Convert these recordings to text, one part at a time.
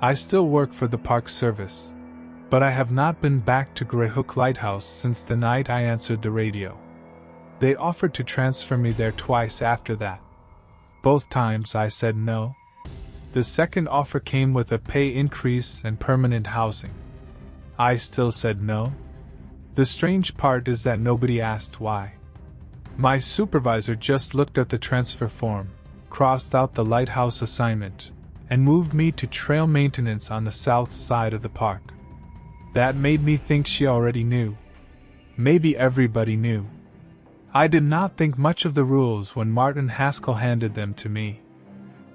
I still work for the Park Service, but I have not been back to Greyhook Lighthouse since the night I answered the radio. They offered to transfer me there twice after that. Both times I said no. The second offer came with a pay increase and permanent housing. I still said no. The strange part is that nobody asked why. My supervisor just looked at the transfer form, crossed out the lighthouse assignment, and moved me to trail maintenance on the south side of the park. That made me think she already knew. Maybe everybody knew. I did not think much of the rules when Martin Haskell handed them to me.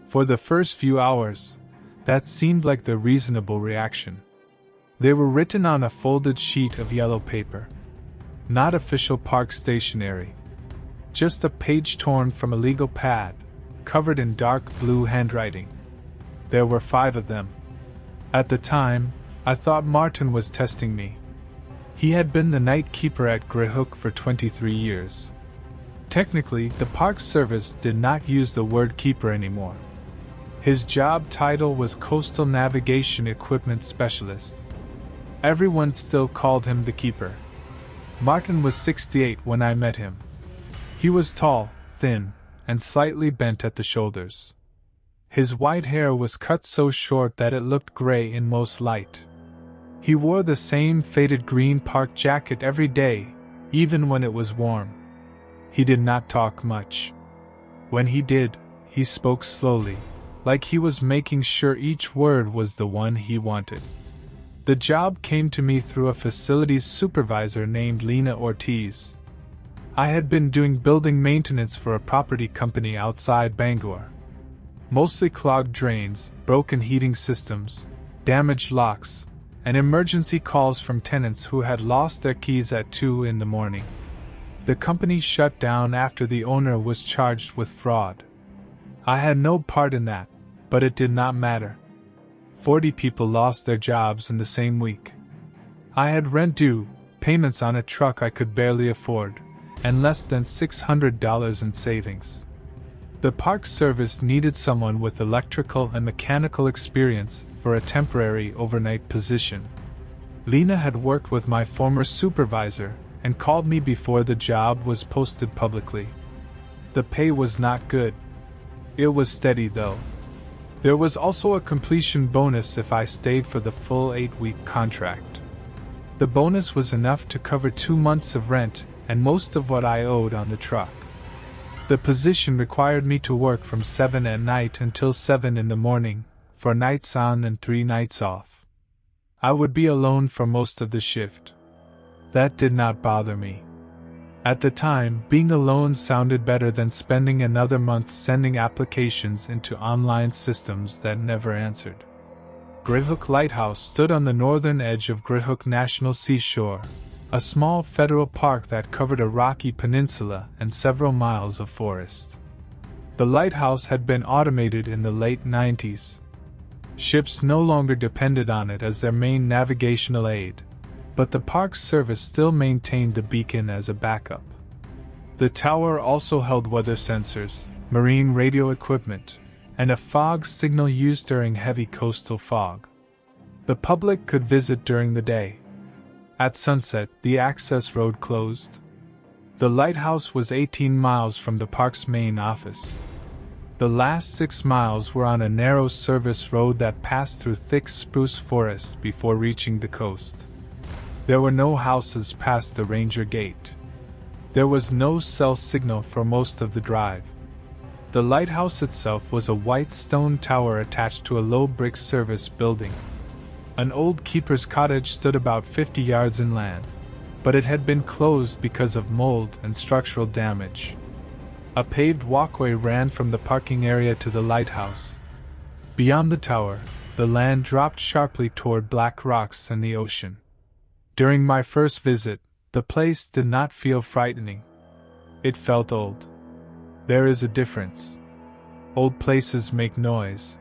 For the first few hours, that seemed like the reasonable reaction. They were written on a folded sheet of yellow paper. Not official park stationery. Just a page torn from a legal pad, covered in dark blue handwriting. There were 5 of them. At the time, I thought Martin was testing me. He had been the night keeper at Greyhook for 23 years. Technically, the Park Service did not use the word keeper anymore. His job title was Coastal Navigation Equipment Specialist. Everyone still called him the keeper. Martin was 68 when I met him. He was tall, thin, and slightly bent at the shoulders. His white hair was cut so short that it looked gray in most light. He wore the same faded green park jacket every day, even when it was warm. He did not talk much. When he did, he spoke slowly, like he was making sure each word was the one he wanted. The job came to me through a facilities supervisor named Lena Ortiz. I had been doing building maintenance for a property company outside Bangor. Mostly clogged drains, broken heating systems, damaged locks, and emergency calls from tenants who had lost their keys at 2 in the morning. The company shut down after the owner was charged with fraud. I had no part in that, but it did not matter. 40 people lost their jobs in the same week. I had rent due, payments on a truck I could barely afford, and less than $600 in savings. The Park Service needed someone with electrical and mechanical experience for a temporary overnight position. Lena had worked with my former supervisor and called me before the job was posted publicly. The pay was not good. It was steady though. There was also a completion bonus if I stayed for the full 8-week contract. The bonus was enough to cover 2 months of rent and most of what I owed on the truck. The position required me to work from 7 at night until 7 in the morning, 4 nights on and 3 nights off. I would be alone for most of the shift. That did not bother me. At the time, being alone sounded better than spending another month sending applications into online systems that never answered. Greyhook Lighthouse stood on the northern edge of Greyhook National Seashore, a small federal park that covered a rocky peninsula and several miles of forest. The lighthouse had been automated in the late 90s. Ships no longer depended on it as their main navigational aid, but the Park Service still maintained the beacon as a backup. The tower also held weather sensors, marine radio equipment, and a fog signal used during heavy coastal fog. The public could visit during the day. At sunset, the access road closed. The lighthouse was 18 miles from the park's main office. The last 6 miles were on a narrow service road that passed through thick spruce forest before reaching the coast. There were no houses past the ranger gate. There was no cell signal for most of the drive. The lighthouse itself was a white stone tower attached to a low brick service building. An old keeper's cottage stood about 50 yards inland, but it had been closed because of mold and structural damage. A paved walkway ran from the parking area to the lighthouse. Beyond the tower, the land dropped sharply toward black rocks and the ocean. During my first visit, the place did not feel frightening. It felt old. There is a difference. Old places make noise.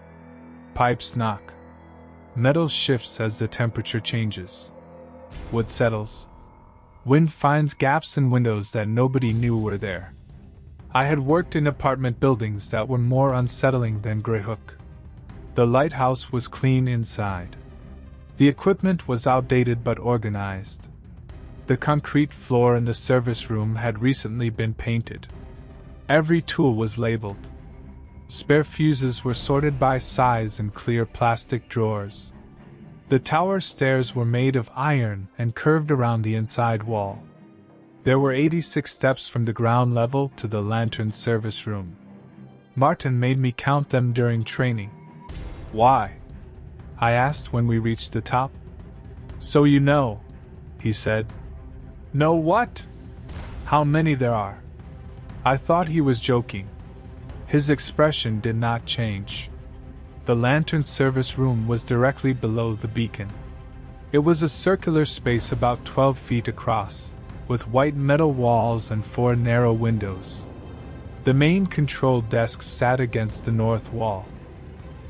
Pipes knock. Metal shifts as the temperature changes. Wood settles. Wind finds gaps in windows that nobody knew were there. I had worked in apartment buildings that were more unsettling than Greyhook. The lighthouse was clean inside. The equipment was outdated but organized. The concrete floor in the service room had recently been painted. Every tool was labeled. Spare fuses were sorted by size in clear plastic drawers. The tower stairs were made of iron and curved around the inside wall. There were 86 steps from the ground level to the lantern service room. Martin made me count them during training. "Why?" I asked when we reached the top. "So you know," he said. "Know what?" "How many there are." I thought he was joking. His expression did not change. The lantern service room was directly below the beacon. It was a circular space about 12 feet across, with white metal walls and 4 narrow windows. The main control desk sat against the north wall.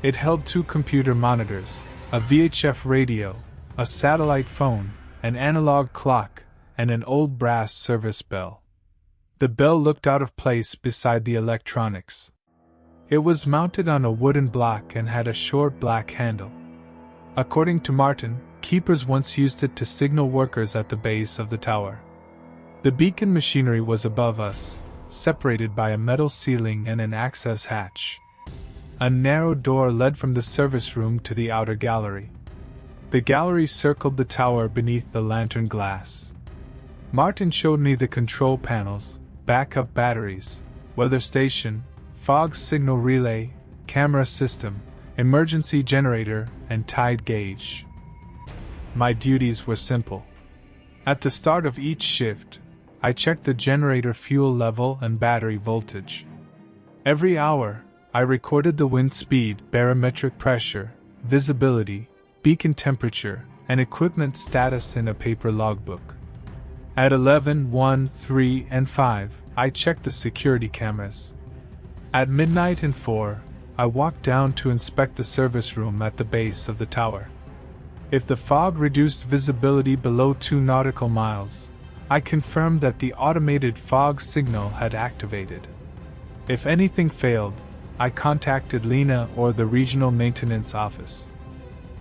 It held 2 computer monitors, a VHF radio, a satellite phone, an analog clock, and an old brass service bell. The bell looked out of place beside the electronics. It was mounted on a wooden block and had a short black handle. According to Martin, keepers once used it to signal workers at the base of the tower. The beacon machinery was above us, separated by a metal ceiling and an access hatch. A narrow door led from the service room to the outer gallery. The gallery circled the tower beneath the lantern glass. Martin showed me the control panels, backup batteries, weather station, fog signal relay, camera system, emergency generator, and tide gauge. My duties were simple. At the start of each shift, I checked the generator fuel level and battery voltage. Every hour, I recorded the wind speed, barometric pressure, visibility, beacon temperature, and equipment status in a paper logbook. At 11, 1, 3, and 5, I checked the security cameras. At midnight and 4, I walked down to inspect the service room at the base of the tower. If the fog reduced visibility below 2 nautical miles, I confirmed that the automated fog signal had activated. If anything failed, I contacted Lena or the regional maintenance office.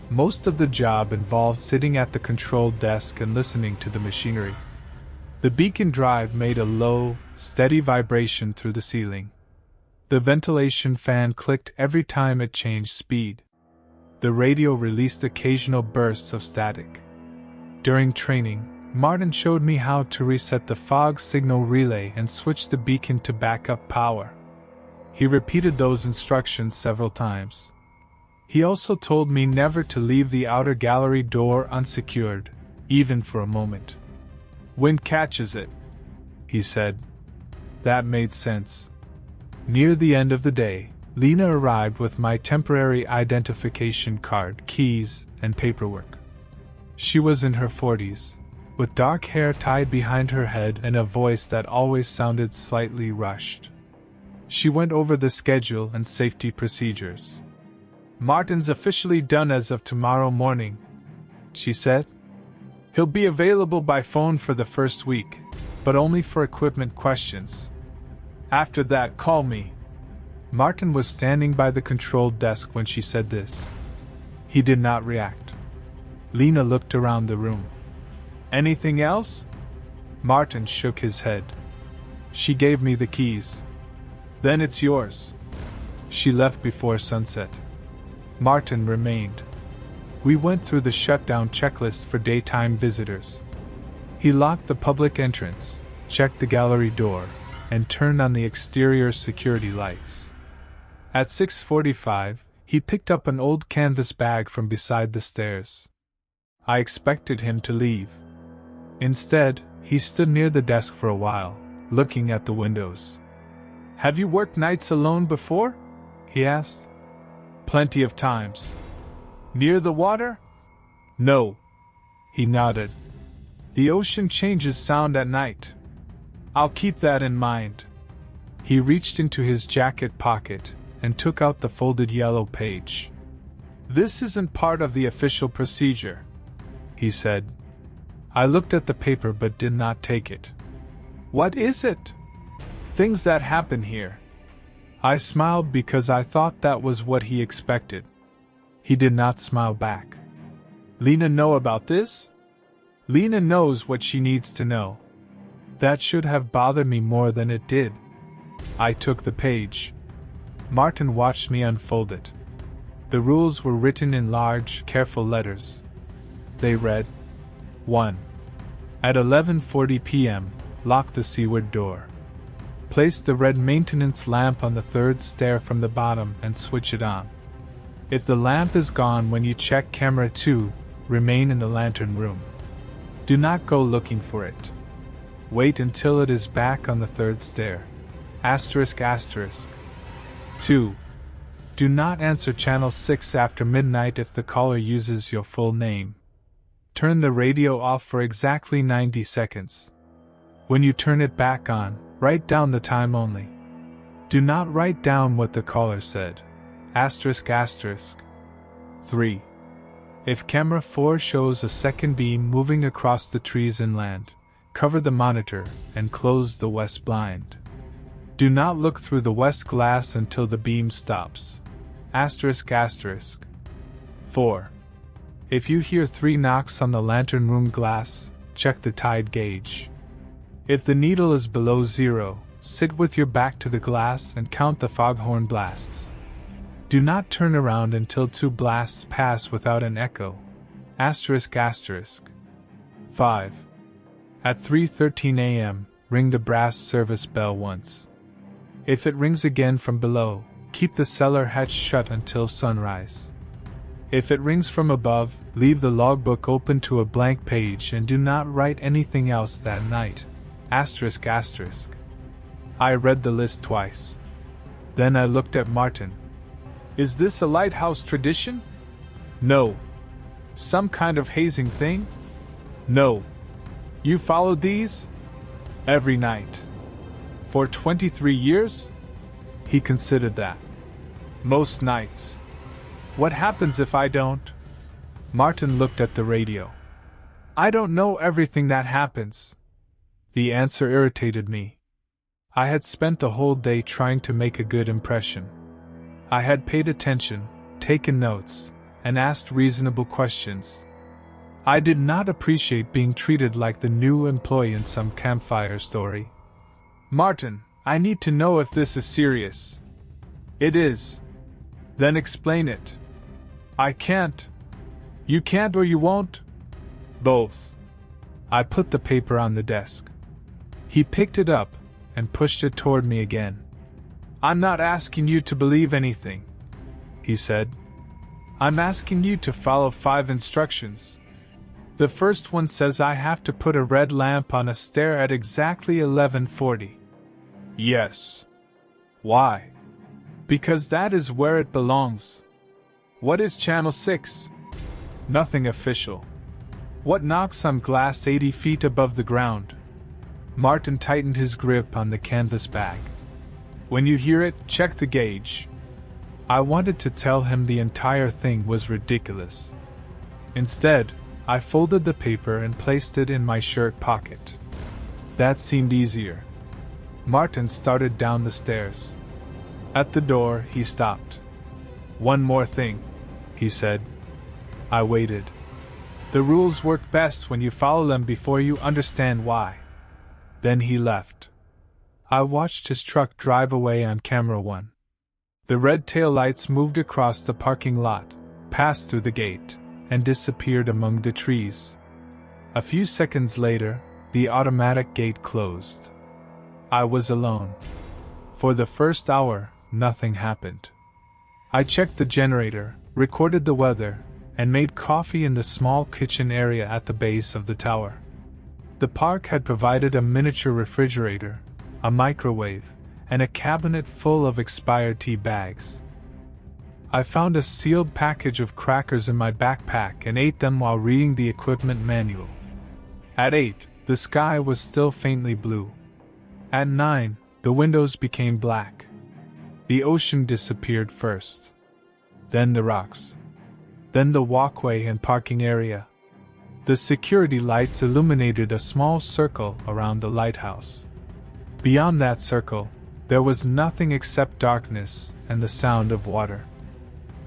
Most of the job involved sitting at the control desk and listening to the machinery. The beacon drive made a low, steady vibration through the ceiling. The ventilation fan clicked every time it changed speed. The radio released occasional bursts of static. During training, Martin showed me how to reset the fog signal relay and switch the beacon to backup power. He repeated those instructions several times. He also told me never to leave the outer gallery door unsecured, even for a moment. "Wind catches it," he said. That made sense. Near the end of the day, Lena arrived with my temporary identification card, keys, and paperwork. She was in her 40s, with dark hair tied behind her head and a voice that always sounded slightly rushed. She went over the schedule and safety procedures. "Martin's officially done as of tomorrow morning," she said. "He'll be available by phone for the first week, but only for equipment questions. After that, call me." Martin was standing by the control desk when she said this. He did not react. Lena looked around the room. "Anything else?" Martin shook his head. She gave me the keys. "Then it's yours." She left before sunset. Martin remained. We went through the shutdown checklist for daytime visitors. He locked the public entrance, checked the gallery door, and turned on the exterior security lights. At 6:45, he picked up an old canvas bag from beside the stairs. I expected him to leave. Instead, he stood near the desk for a while, looking at the windows. "Have you worked nights alone before?" he asked. "Plenty of times." "Near the water?" "No." He nodded. "The ocean changes sound at night. I'll keep that in mind." He reached into his jacket pocket and took out the folded yellow page. "This isn't part of the official procedure," he said. I looked at the paper but did not take it. "What is it?" "Things that happen here." I smiled because I thought that was what he expected. He did not smile back. Lena know about this? Lena knows what she needs to know. That should have bothered me more than it did. I took the page. Martin watched me unfold it. The rules were written in large, careful letters. They read, 1. At 11:40 p.m., lock the seaward door. Place the red maintenance lamp on the third stair from the bottom and switch it on. If the lamp is gone when you check camera 2, remain in the lantern room. Do not go looking for it. Wait until it is back on the third stair. Asterisk asterisk. 2. Do not answer channel 6 after midnight if the caller uses your full name. Turn the radio off for exactly 90 seconds. When you turn it back on, write down the time only. Do not write down what the caller said. Asterisk asterisk. 3. If camera 4 shows a second beam moving across the trees inland, cover the monitor and close the west blind. Do not look through the west glass until the beam stops. Asterisk asterisk. 4. If you hear 3 knocks on the lantern room glass, check the tide gauge. If the needle is below 0, sit with your back to the glass and count the foghorn blasts. Do not turn around until 2 blasts pass without an echo. Asterisk asterisk. 5. At 3:13 a.m., ring the brass service bell once. If it rings again from below, keep the cellar hatch shut until sunrise. If it rings from above, leave the logbook open to a blank page and do not write anything else that night. Asterisk asterisk. I read the list twice. Then I looked at Martin. Is this a lighthouse tradition? No. Some kind of hazing thing? No. You followed these? Every night. For 23 years? He considered that. Most nights. What happens if I don't? Martin looked at the radio. I don't know everything that happens. The answer irritated me. I had spent the whole day trying to make a good impression. I had paid attention, taken notes, and asked reasonable questions. I did not appreciate being treated like the new employee in some campfire story. Martin, I need to know if this is serious. It is. Then explain it. I can't. You can't or you won't? Both. I put the paper on the desk. He picked it up and pushed it toward me again. I'm not asking you to believe anything, he said. I'm asking you to follow 5 instructions. The first one says I have to put a red lamp on a stair at exactly 11:40. Yes. Why? Because that is where it belongs. What is channel 6? Nothing official. What knocks on glass 80 feet above the ground? Martin tightened his grip on the canvas bag. When you hear it, check the gauge. I wanted to tell him the entire thing was ridiculous. Instead, I folded the paper and placed it in my shirt pocket. That seemed easier. Martin started down the stairs. At the door, he stopped. One more thing, he said. I waited. The rules work best when you follow them before you understand why. Then he left. I watched his truck drive away on camera 1. The red taillights moved across the parking lot, passed through the gate, and disappeared among the trees. A few seconds later, the automatic gate closed. I was alone. For the first hour, nothing happened. I checked the generator, recorded the weather, and made coffee in the small kitchen area at the base of the tower. The park had provided a miniature refrigerator, a microwave, and a cabinet full of expired tea bags. I found a sealed package of crackers in my backpack and ate them while reading the equipment manual. At 8, the sky was still faintly blue. At 9, the windows became black. The ocean disappeared first. Then the rocks. Then the walkway and parking area. The security lights illuminated a small circle around the lighthouse. Beyond that circle, there was nothing except darkness and the sound of water.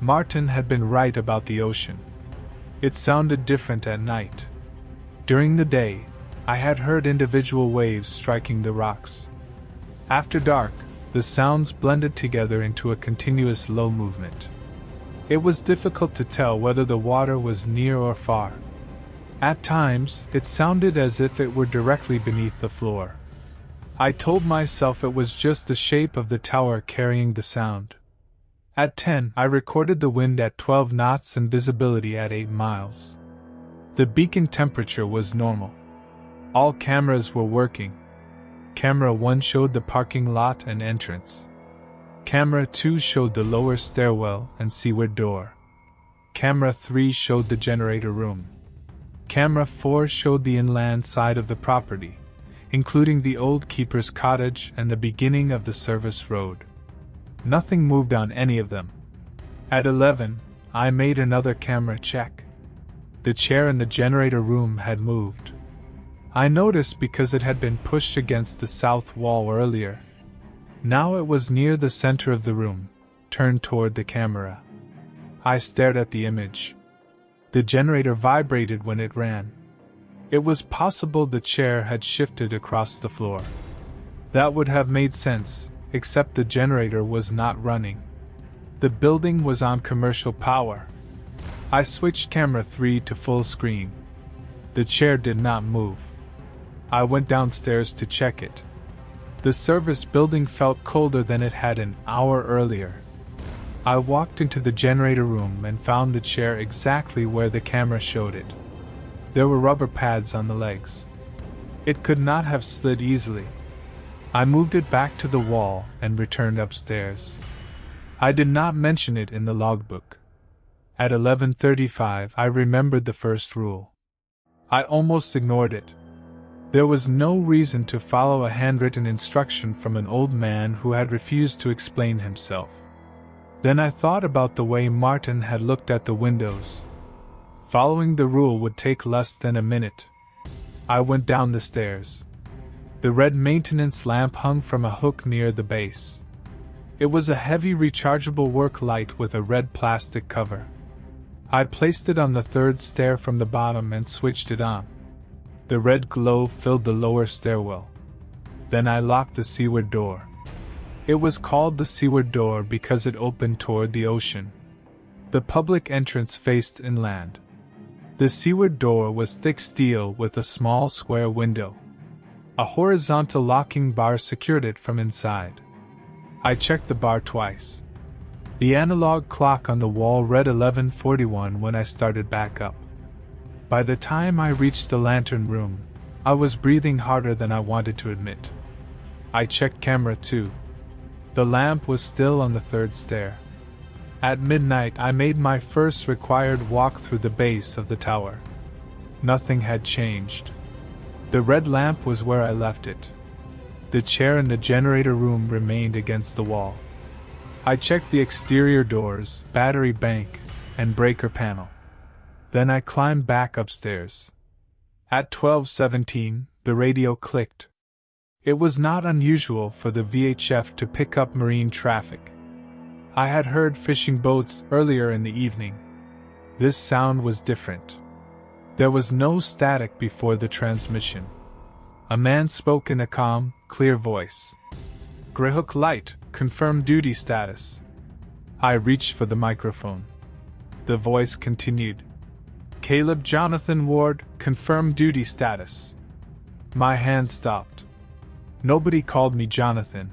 Martin had been right about the ocean. It sounded different at night. During the day, I had heard individual waves striking the rocks. After dark, the sounds blended together into a continuous low movement. It was difficult to tell whether the water was near or far. At times, it sounded as if it were directly beneath the floor. I told myself it was just the shape of the tower carrying the sound. At 10, I recorded the wind at 12 knots and visibility at 8 miles. The beacon temperature was normal. All cameras were working. Camera 1 showed the parking lot and entrance. Camera 2 showed the lower stairwell and seaward door. Camera 3 showed the generator room. Camera 4 showed the inland side of the property, including the old keeper's cottage and the beginning of the service road. Nothing moved on any of them. At 11, I made another camera check. The chair in the generator room had moved. I noticed because it had been pushed against the south wall earlier. Now it was near the center of the room, turned toward the camera. I stared at the image. The generator vibrated when it ran. It was possible the chair had shifted across the floor. That would have made sense, except the generator was not running. The building was on commercial power. I switched camera 3 to full screen. The chair did not move. I went downstairs to check it. The service building felt colder than it had an hour earlier. I walked into the generator room and found the chair exactly where the camera showed it. There were rubber pads on the legs. It could not have slid easily. I moved it back to the wall and returned upstairs. I did not mention it in the logbook. At 11:35, I remembered the first rule. I almost ignored it. There was no reason to follow a handwritten instruction from an old man who had refused to explain himself. Then I thought about the way Martin had looked at the windows. Following the rule would take less than a minute. I went down the stairs. The red maintenance lamp hung from a hook near the base. It was a heavy rechargeable work light with a red plastic cover. I placed it on the third stair from the bottom and switched it on. The red glow filled the lower stairwell. Then I locked the seaward door. It was called the seaward door because it opened toward the ocean. The public entrance faced inland. The seaward door was thick steel with a small square window. A horizontal locking bar secured it from inside. I checked the bar twice. The analog clock on the wall read 11:41 when I started back up. By the time I reached the lantern room, I was breathing harder than I wanted to admit. I checked camera 2. The lamp was still on the third stair. At midnight, I made my first required walk through the base of the tower. Nothing had changed. The red lamp was where I left it. The chair in the generator room remained against the wall. I checked the exterior doors, battery bank, and breaker panel. Then I climbed back upstairs. At 12:17, the radio clicked. It was not unusual for the VHF to pick up marine traffic. I had heard fishing boats earlier in the evening. This sound was different. There was no static before the transmission. A man spoke in a calm, clear voice. "Greyhook Light, confirm duty status." I reached for the microphone. The voice continued. "Caleb Jonathan Ward, confirm duty status." My hand stopped. Nobody called me Jonathan.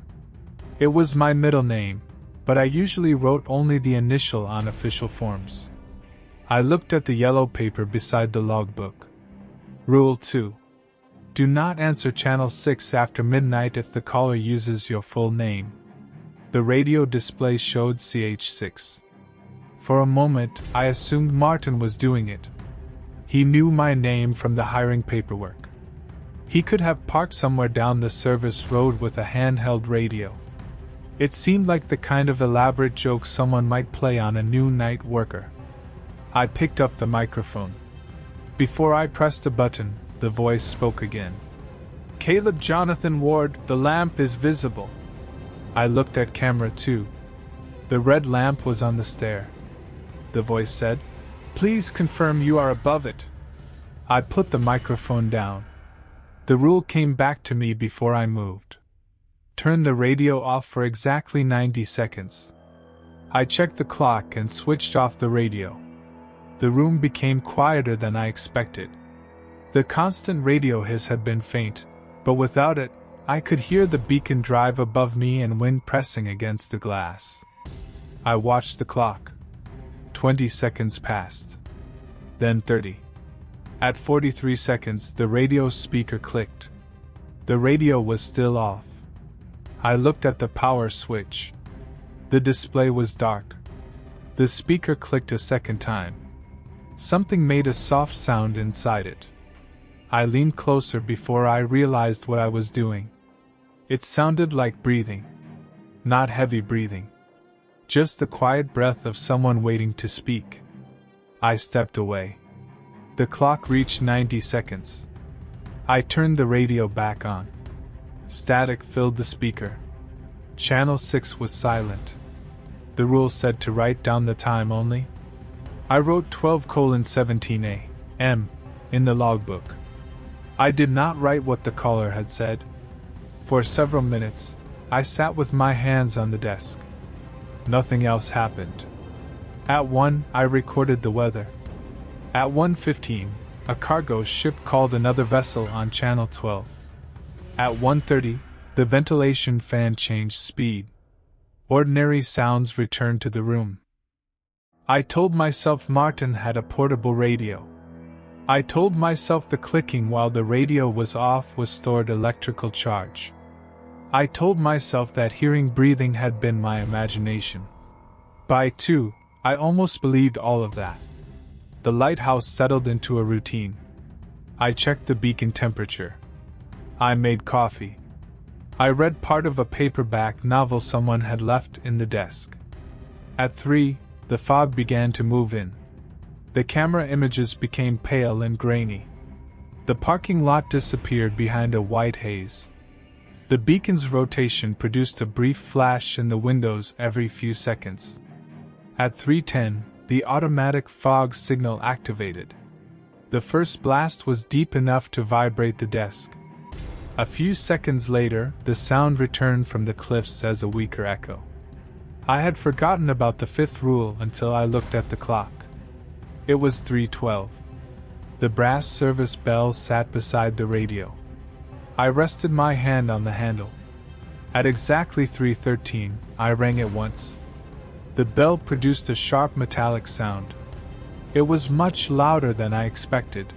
It was my middle name, but I usually wrote only the initial on official forms. I looked at the yellow paper beside the logbook. Rule 2. Do not answer Channel 6 after midnight if the caller uses your full name. The radio display showed CH6. For a moment, I assumed Martin was doing it. He knew my name from the hiring paperwork. He could have parked somewhere down the service road with a handheld radio. It seemed like the kind of elaborate joke someone might play on a new night worker. I picked up the microphone. Before I pressed the button, the voice spoke again. "Caleb Jonathan Ward, the lamp is visible." I looked at camera 2. The red lamp was on the stair. the voice said. "Please confirm you are above it." I put the microphone down. The rule came back to me before I moved. Turn the radio off for exactly 90 seconds. I checked the clock and switched off the radio. The room became quieter than I expected. The constant radio hiss had been faint, but without it, I could hear the beacon drive above me and wind pressing against the glass. I watched the clock. 20 seconds passed. Then 30. At 43 seconds, the radio speaker clicked. The radio was still off. I looked at the power switch. The display was dark. The speaker clicked a second time. Something made a soft sound inside it. I leaned closer before I realized what I was doing. It sounded like breathing. Not heavy breathing. Just the quiet breath of someone waiting to speak. I stepped away. The clock reached 90 seconds. I turned the radio back on. Static filled the speaker. Channel 6 was silent. The rule said to write down the time only. I wrote 12:17 a.m. in the logbook. I did not write what the caller had said. For several minutes, I sat with my hands on the desk. Nothing else happened. At 1, I recorded the weather. At 1:15, a cargo ship called another vessel on Channel 12. At 1:30, the ventilation fan changed speed. Ordinary sounds returned to the room. I told myself Martin had a portable radio. I told myself the clicking while the radio was off was stored electrical charge. I told myself that hearing breathing had been my imagination. By 2, I almost believed all of that. The lighthouse settled into a routine. I checked the beacon temperature. I made coffee. I read part of a paperback novel someone had left in the desk. At 3, the fog began to move in. The camera images became pale and grainy. The parking lot disappeared behind a white haze. The beacon's rotation produced a brief flash in the windows every few seconds. At 3:10, the automatic fog signal activated. The first blast was deep enough to vibrate the desk. A few seconds later, the sound returned from the cliffs as a weaker echo. I had forgotten about the fifth rule until I looked at the clock. It was 3:12. The brass service bell sat beside the radio. I rested my hand on the handle. At exactly 3:13, I rang it once. The bell produced a sharp metallic sound. It was much louder than I expected.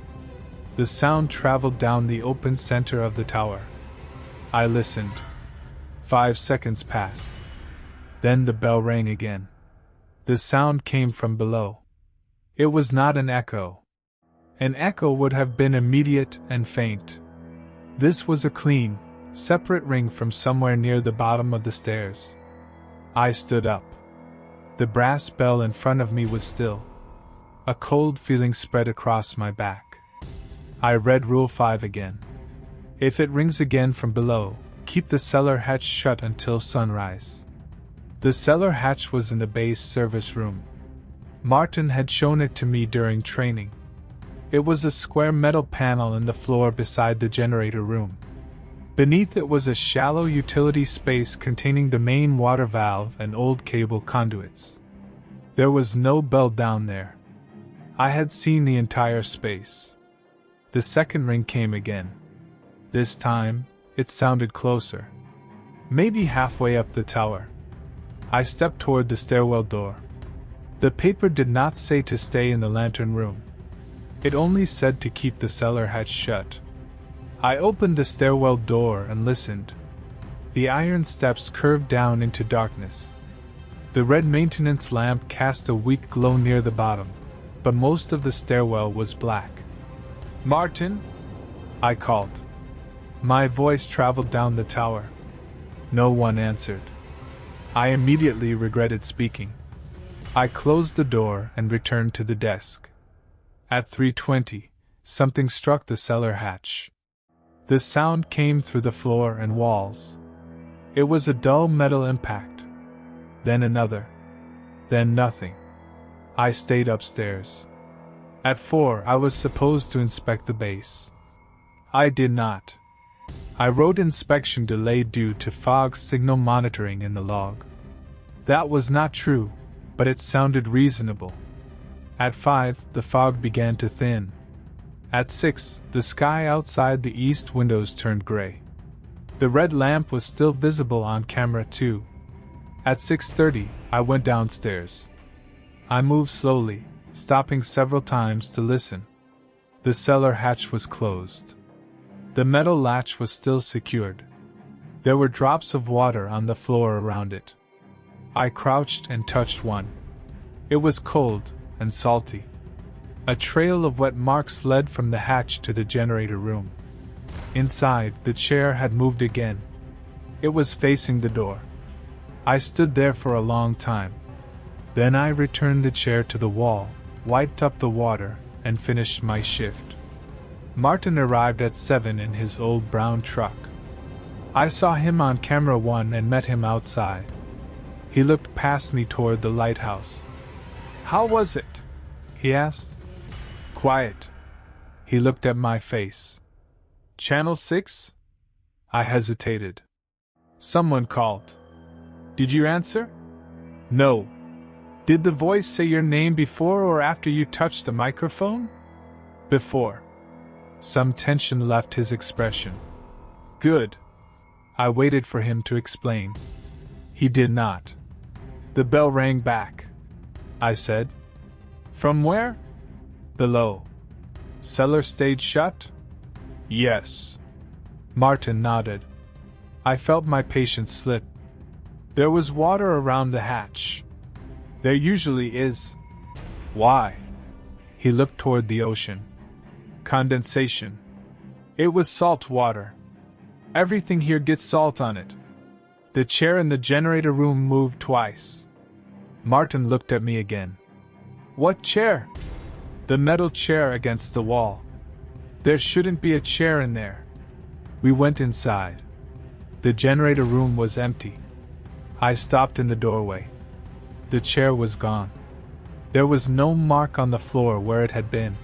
The sound traveled down the open center of the tower. I listened. 5 seconds passed. Then the bell rang again. The sound came from below. It was not an echo. An echo would have been immediate and faint. This was a clean, separate ring from somewhere near the bottom of the stairs. I stood up. The brass bell in front of me was still. A cold feeling spread across my back. I read Rule 5 again. If it rings again from below, keep the cellar hatch shut until sunrise. The cellar hatch was in the base service room. Martin had shown it to me during training. It was a square metal panel in the floor beside the generator room. Beneath it was a shallow utility space containing the main water valve and old cable conduits. There was no bell down there. I had seen the entire space. The second ring came again. This time, it sounded closer. Maybe halfway up the tower. I stepped toward the stairwell door. The paper did not say to stay in the lantern room. It only said to keep the cellar hatch shut. I opened the stairwell door and listened. The iron steps curved down into darkness. The red maintenance lamp cast a weak glow near the bottom, but most of the stairwell was black. "Martin?" I called. My voice traveled down the tower. No one answered. I immediately regretted speaking. I closed the door and returned to the desk. At 3:20, something struck the cellar hatch. The sound came through the floor and walls. It was a dull metal impact. Then another. Then nothing. I stayed upstairs. At 4, I was supposed to inspect the base. I did not. I wrote inspection delayed due to fog signal monitoring in the log. That was not true, but it sounded reasonable. At 5, the fog began to thin. At 6, the sky outside the east windows turned gray. The red lamp was still visible on camera too. At 6:30, I went downstairs. I moved slowly, stopping several times to listen. The cellar hatch was closed. The metal latch was still secured. There were drops of water on the floor around it. I crouched and touched one. It was cold and salty. A trail of wet marks led from the hatch to the generator room. Inside, the chair had moved again. It was facing the door. I stood there for a long time. Then I returned the chair to the wall, wiped up the water, and finished my shift. Martin arrived at 7 in his old brown truck. I saw him on camera 1 and met him outside. He looked past me toward the lighthouse. "How was it?" he asked. "Quiet." He looked at my face. "Channel 6? I hesitated. "Someone called." "Did you answer?" "No." "Did the voice say your name before or after you touched the microphone?" "Before." Some tension left his expression. "Good." I waited for him to explain. He did not. "The bell rang back," I said. "From where?" "Below." "Cellar stayed shut?" "Yes." Martin nodded. I felt my patience slip. "There was water around the hatch." "There usually is." "Why?" He looked toward the ocean. "Condensation." "It was salt water. Everything here gets salt on it." The chair in the generator room moved twice. Martin looked at me again. "What chair?" "The metal chair against the wall." "There shouldn't be a chair in there." We went inside. The generator room was empty. I stopped in the doorway. The chair was gone. There was no mark on the floor where it had been.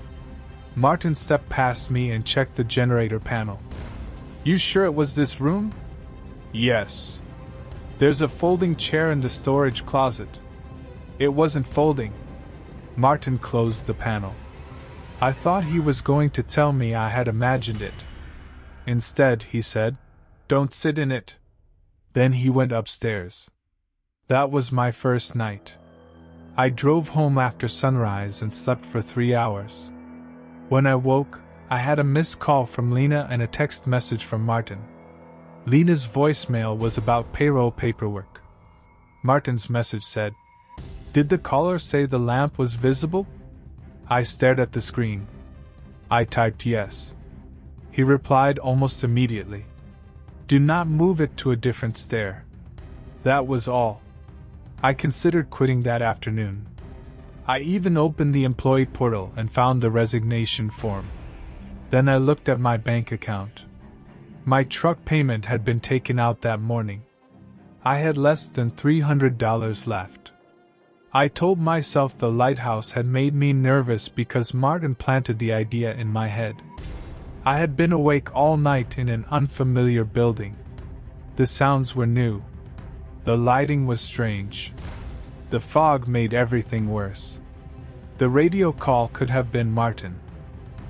Martin stepped past me and checked the generator panel. "You sure it was this room?" "Yes." "There's a folding chair in the storage closet." "It wasn't folding." Martin closed the panel. I thought he was going to tell me I had imagined it. Instead, he said, "Don't sit in it." Then he went upstairs. That was my first night. I drove home after sunrise and slept for 3 hours. When I woke, I had a missed call from Lena and a text message from Martin. Lena's voicemail was about payroll paperwork. Martin's message said, "Did the caller say the lamp was visible?" I stared at the screen. I typed yes. He replied almost immediately. "Do not move it to a different stair." That was all. I considered quitting that afternoon. I even opened the employee portal and found the resignation form. Then I looked at my bank account. My truck payment had been taken out that morning. I had less than $300 left. I told myself the lighthouse had made me nervous because Martin planted the idea in my head. I had been awake all night in an unfamiliar building. The sounds were new. The lighting was strange. The fog made everything worse. The radio call could have been Martin.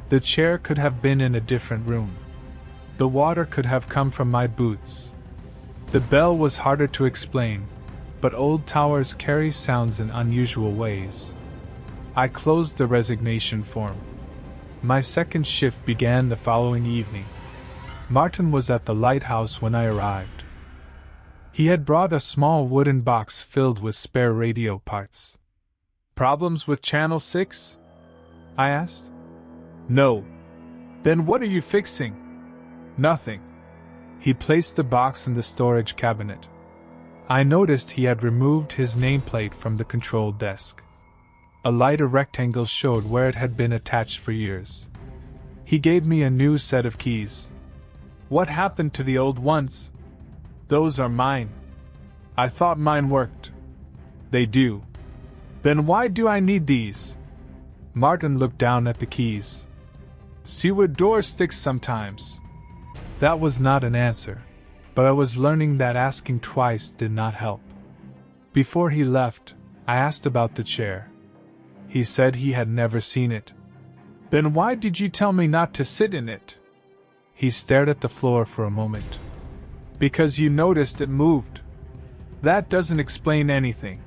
The chair could have been in a different room. The water could have come from my boots. The bell was harder to explain, but old towers carry sounds in unusual ways. I closed the resignation form. My second shift began the following evening. Martin was at the lighthouse when I arrived. He had brought a small wooden box filled with spare radio parts. "Problems with Channel 6?" I asked. "No." "Then what are you fixing?" "Nothing." He placed the box in the storage cabinet. I noticed he had removed his nameplate from the control desk. A lighter rectangle showed where it had been attached for years. He gave me a new set of keys. "What happened to the old ones?" "Those are mine." "I thought mine worked." "They do." Then why do I need these? Martin looked down at the keys. Seaward door sticks sometimes. That was not an answer, but I was learning that asking twice did not help. Before he left, I asked about the chair. He said he had never seen it. Then why did you tell me not to sit in it? He stared at the floor for a moment. Because you noticed it moved. That doesn't explain anything.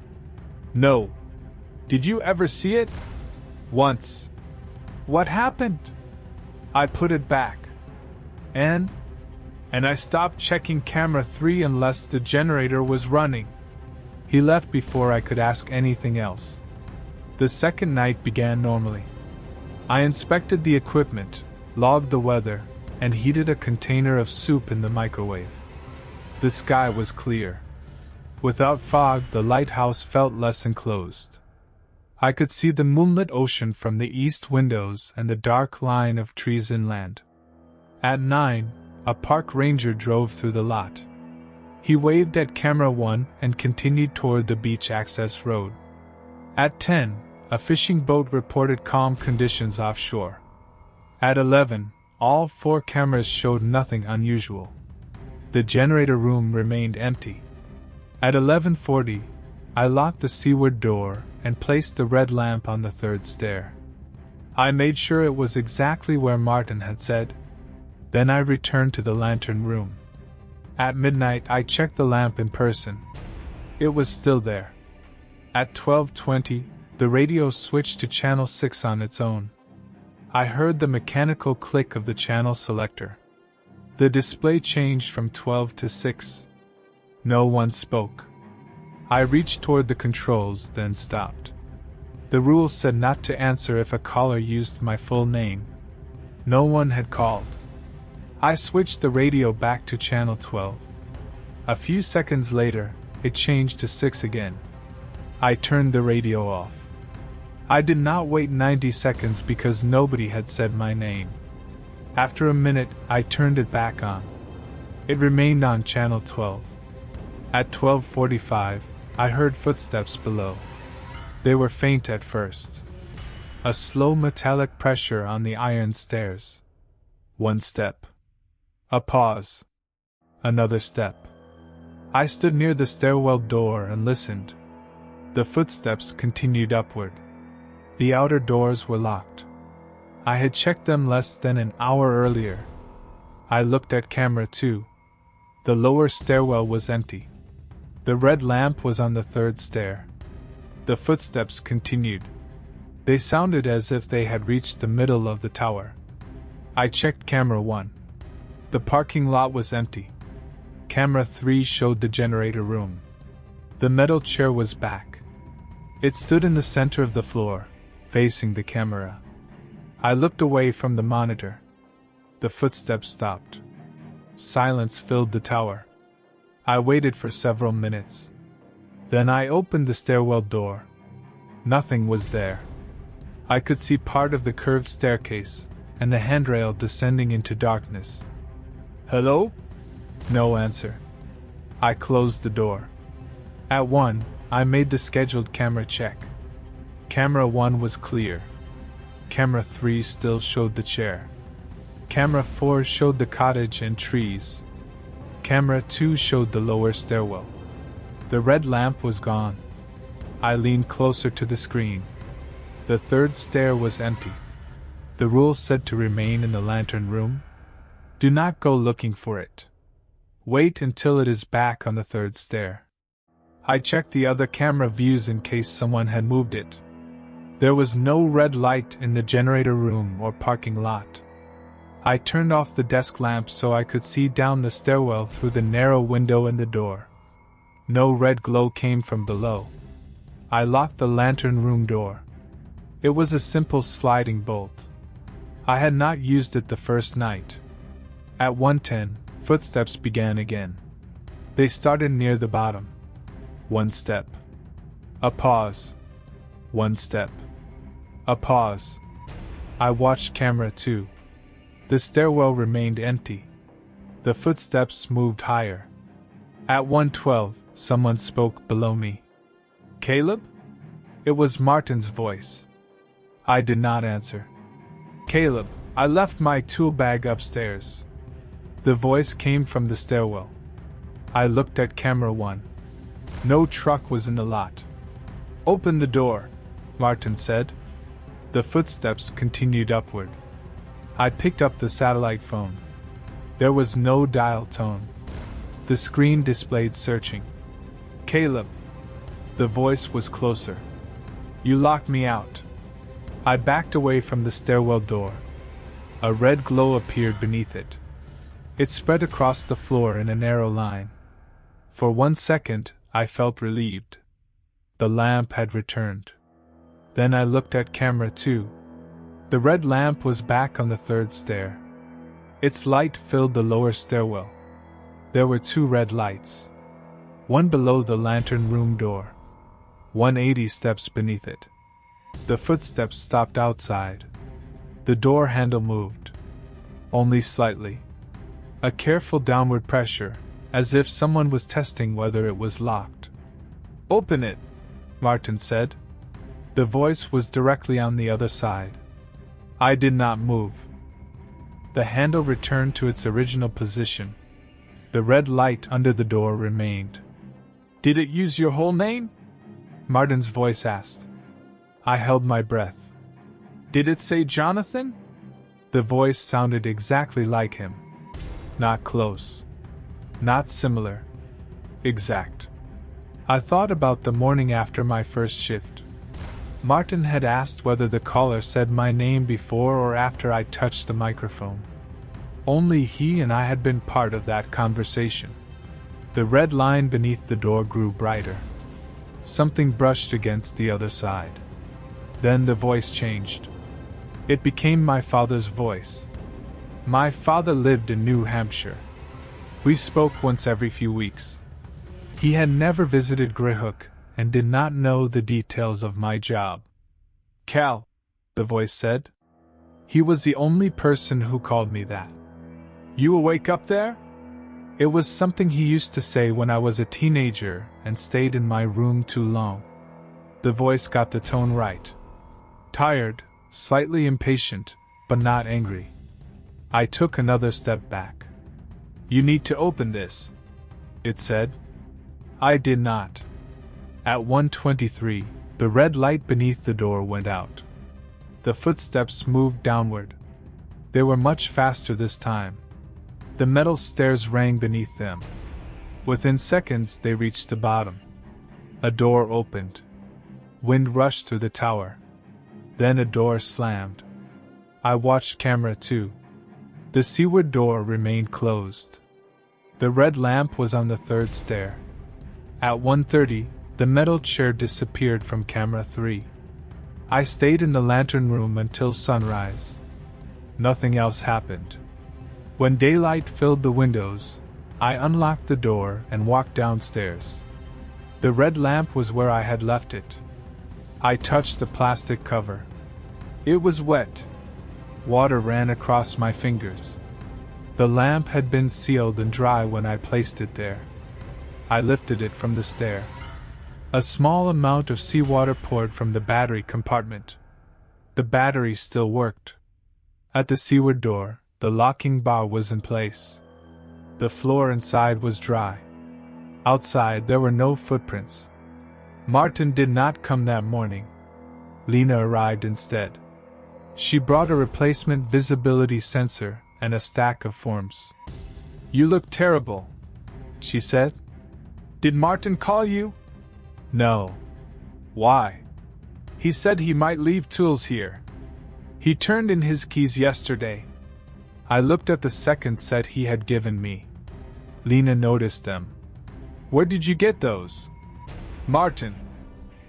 No. Did you ever see it? Once. What happened? I put it back. And I stopped checking camera 3 unless the generator was running. He left before I could ask anything else. The second night began normally. I inspected the equipment, logged the weather, and heated a container of soup in the microwave. The sky was clear. Without fog, the lighthouse felt less enclosed. I could see the moonlit ocean from the east windows and the dark line of trees inland. At 9, a park ranger drove through the lot. He waved at camera 1 and continued toward the beach access road. At 10, a fishing boat reported calm conditions offshore. At 11, all 4 cameras showed nothing unusual. The generator room remained empty. At 11:40, I locked the seaward door and placed the red lamp on the 3rd stair. I made sure it was exactly where Martin had said. Then I returned to the lantern room. At midnight, I checked the lamp in person. It was still there. At 12:20, the radio switched to channel 6 on its own. I heard the mechanical click of the channel selector. The display changed from 12 to 6. No one spoke. I reached toward the controls, then stopped. The rules said not to answer if a caller used my full name. No one had called. I switched the radio back to channel 12. A few seconds later, it changed to 6 again. I turned the radio off. I did not wait 90 seconds because nobody had said my name. After a minute, I turned it back on. It remained on channel 12. At 12:45, I heard footsteps below. They were faint at first. A slow metallic pressure on the iron stairs. One step. A pause. Another step. I stood near the stairwell door and listened. The footsteps continued upward. The outer doors were locked. I had checked them less than an hour earlier. I looked at camera 2. The lower stairwell was empty. The red lamp was on the 3rd stair. The footsteps continued. They sounded as if they had reached the middle of the tower. I checked camera 1. The parking lot was empty. Camera 3 showed the generator room. The metal chair was back. It stood in the center of the floor, facing the camera. I looked away from the monitor. The footsteps stopped. Silence filled the tower. I waited for several minutes. Then I opened the stairwell door. Nothing was there. I could see part of the curved staircase and the handrail descending into darkness. Hello? No answer. I closed the door. At 1, I made the scheduled camera check. Camera 1 was clear. Camera 3 still showed the chair. Camera 4 showed the cottage and trees. Camera 2 showed the lower stairwell. The red lamp was gone. I leaned closer to the screen. The 3rd stair was empty. The rules said to remain in the lantern room. Do not go looking for it. Wait until it is back on the 3rd stair. I checked the other camera views in case someone had moved it. There was no red light in the generator room or parking lot. I turned off the desk lamp so I could see down the stairwell through the narrow window in the door. No red glow came from below. I locked the lantern room door. It was a simple sliding bolt. I had not used it the first night. At 1:10, footsteps began again. They started near the bottom. One step. A pause. One step. A pause. I watched camera 2. The stairwell remained empty. The footsteps moved higher. At 1:12, someone spoke below me. Caleb? It was Martin's voice. I did not answer. Caleb, I left my tool bag upstairs. The voice came from the stairwell. I looked at camera 1. No truck was in the lot. Open the door, Martin said. The footsteps continued upward. I picked up the satellite phone. There was no dial tone. The screen displayed searching. Caleb. The voice was closer. You locked me out. I backed away from the stairwell door. A red glow appeared beneath it. It spread across the floor in a narrow line. For 1 second, I felt relieved. The lamp had returned. Then I looked at camera 2. The red lamp was back on the 3rd stair. Its light filled the lower stairwell. There were 2 red lights. One below the lantern room door. 180 steps beneath it. The footsteps stopped outside. The door handle moved. Only slightly. A careful downward pressure, as if someone was testing whether it was locked. Open it, Martin said. The voice was directly on the other side. I did not move. The handle returned to its original position. The red light under the door remained. Did it use your whole name? Martin's voice asked. I held my breath. Did it say Jonathan? The voice sounded exactly like him. Not close. Not similar. Exact. I thought about the morning after my first shift. Martin had asked whether the caller said my name before or after I touched the microphone. Only he and I had been part of that conversation. The red line beneath the door grew brighter. Something brushed against the other side. Then the voice changed. It became my father's voice. My father lived in New Hampshire. We spoke once every few weeks. He had never visited Greyhook and did not know the details of my job. Cal, the voice said. He was the only person who called me that. You awake up there? It was something he used to say when I was a teenager and stayed in my room too long. The voice got the tone right. Tired, slightly impatient, but not angry. I took another step back. You need to open this, it said. I did not. At 1:23, the red light beneath the door went out. The footsteps moved downward. They were much faster this time. The metal stairs rang beneath them. Within seconds, they reached the bottom. A door opened. Wind rushed through the tower. Then a door slammed. I watched camera 2. The seaward door remained closed. The red lamp was on the 3rd stair. At 1:30, the metal chair disappeared from camera 3. I stayed in the lantern room until sunrise. Nothing else happened. When daylight filled the windows, I unlocked the door and walked downstairs. The red lamp was where I had left it. I touched the plastic cover. It was wet. Water ran across my fingers. The lamp had been sealed and dry when I placed it there. I lifted it from the stair. A small amount of seawater poured from the battery compartment. The battery still worked. At the seaward door, the locking bar was in place. The floor inside was dry. Outside there were no footprints. Martin did not come that morning. Lena arrived instead. She brought a replacement visibility sensor and a stack of forms. You look terrible, she said. Did Martin call you? No. Why? He said he might leave tools here. He turned in his keys yesterday. I looked at the second set he had given me. Lena noticed them. Where did you get those? Martin.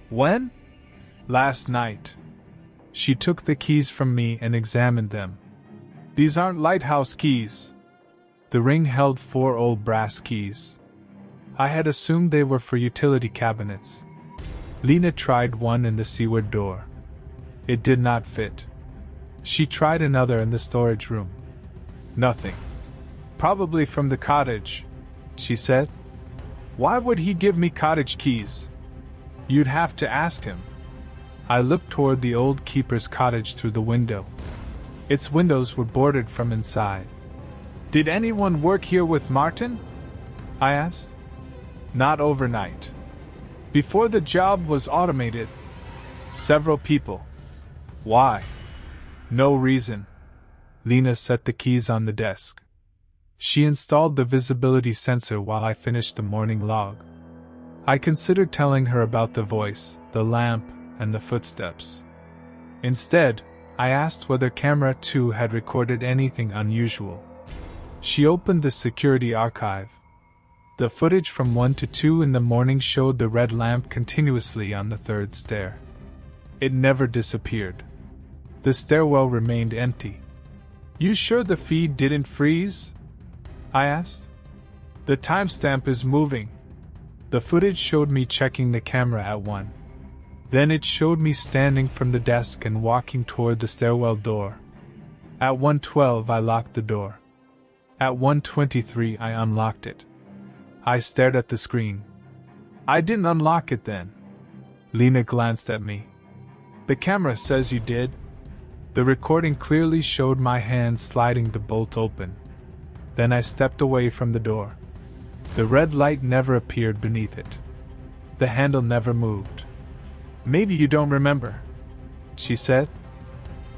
When? Last night. She took the keys from me and examined them. These aren't Lighthouse keys. The ring held 4 old brass keys. I had assumed they were for utility cabinets. Lena tried one in the seaward door. It did not fit. She tried another in the storage room. Nothing. Probably from the cottage, she said. Why would he give me cottage keys? You'd have to ask him. I looked toward the old keeper's cottage through the window. Its windows were boarded from inside. "Did anyone work here with Martin?" I asked. "Not overnight. Before the job was automated, several people." "Why?" "No reason." Lena set the keys on the desk. She installed the visibility sensor while I finished the morning log. I considered telling her about the voice, the lamp, and the footsteps. Instead, I asked whether Camera 2 had recorded anything unusual. She opened the security archive. The footage from 1 to 2 in the morning showed the red lamp continuously on the third stair. It never disappeared. The stairwell remained empty. "You sure the feed didn't freeze?" I asked. "The timestamp is moving." The footage showed me checking the camera at 1. Then it showed me standing from the desk and walking toward the stairwell door. At 1:12 I locked the door. At 1:23 I unlocked it. I stared at the screen. "I didn't unlock it then." Lena glanced at me. "The camera says you did." The recording clearly showed my hand sliding the bolt open. Then I stepped away from the door. The red light never appeared beneath it. The handle never moved. "Maybe you don't remember," she said.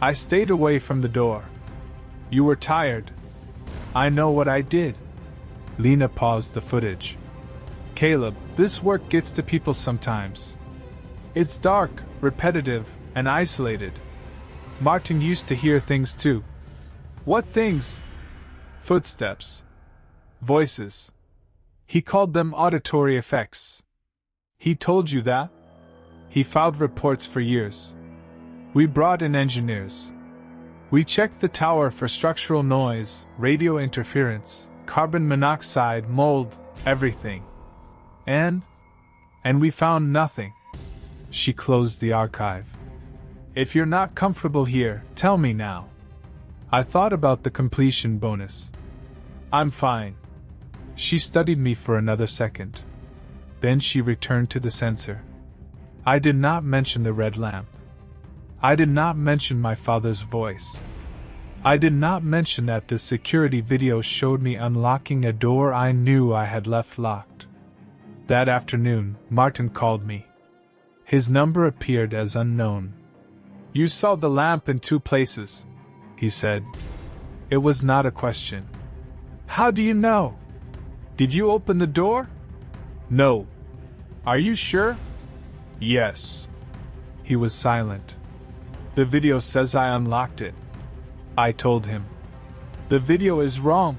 "I stayed away from the door. You were tired." "I know what I did." Lena paused the footage. "Caleb, this work gets to people sometimes. It's dark, repetitive, and isolated. Martin used to hear things too." "What things?" "Footsteps. Voices. He called them auditory effects." "He told you that?" "He filed reports for years. We brought in engineers. We checked the tower for structural noise, radio interference, carbon monoxide, mold, everything. And we found nothing." She closed the archive. "If you're not comfortable here, tell me now." I thought about the completion bonus. "I'm fine." She studied me for another second. Then she returned to the sensor. "I did not mention the red lamp. I did not mention my father's voice. I did not mention that the security video showed me unlocking a door I knew I had left locked." That afternoon, Martin called me. His number appeared as unknown. "You saw the lamp in 2 places," he said. It was not a question. "How do you know? Did you open the door?" "No." "Are you sure?" "Yes." He was silent. "The video says I unlocked it." I told him. "The video is wrong.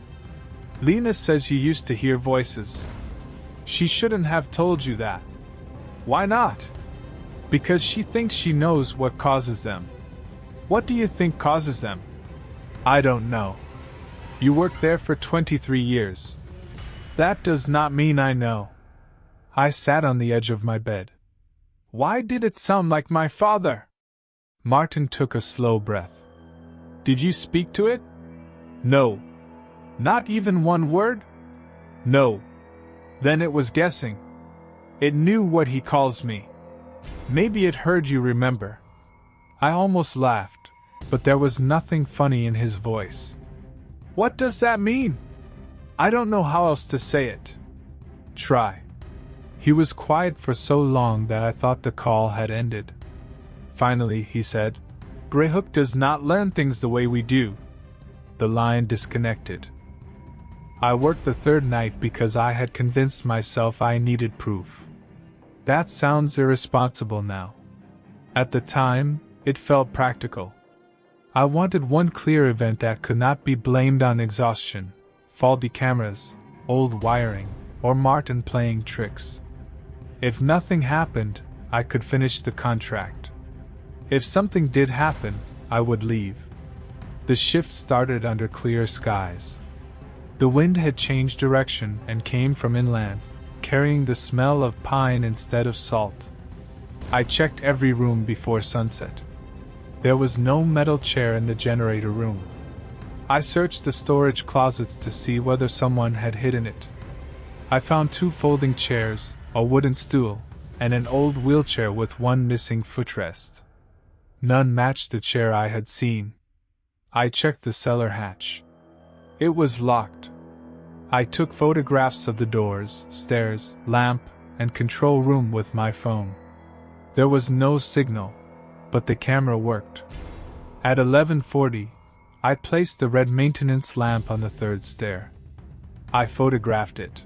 Lena says you used to hear voices. She shouldn't have told you that." "Why not?" "Because she thinks she knows what causes them." "What do you think causes them?" "I don't know." "You worked there for 23 years. That does not mean I know." I sat on the edge of my bed. "Why did it sound like my father?" Martin took a slow breath. "Did you speak to it?" "No." "Not even one word?" "No." "Then it was guessing. It knew what he calls me. Maybe it heard you remember." I almost laughed, but there was nothing funny in his voice. "What does that mean?" "I don't know how else to say it." "Try." He was quiet for so long that I thought the call had ended. Finally, he said, "Greyhook does not learn things the way we do." The line disconnected. I worked the third night because I had convinced myself I needed proof. That sounds irresponsible now. At the time, it felt practical. I wanted one clear event that could not be blamed on exhaustion, faulty cameras, old wiring, or Martin playing tricks. If nothing happened, I could finish the contract. If something did happen, I would leave. The shift started under clear skies. The wind had changed direction and came from inland, carrying the smell of pine instead of salt. I checked every room before sunset. There was no metal chair in the generator room. I searched the storage closets to see whether someone had hidden it. I found 2 folding chairs, a wooden stool, and an old wheelchair with one missing footrest. None matched the chair I had seen. I checked the cellar hatch. It was locked. I took photographs of the doors, stairs, lamp, and control room with my phone. There was no signal, but the camera worked. At 11:40, I placed the red maintenance lamp on the third stair. I photographed it.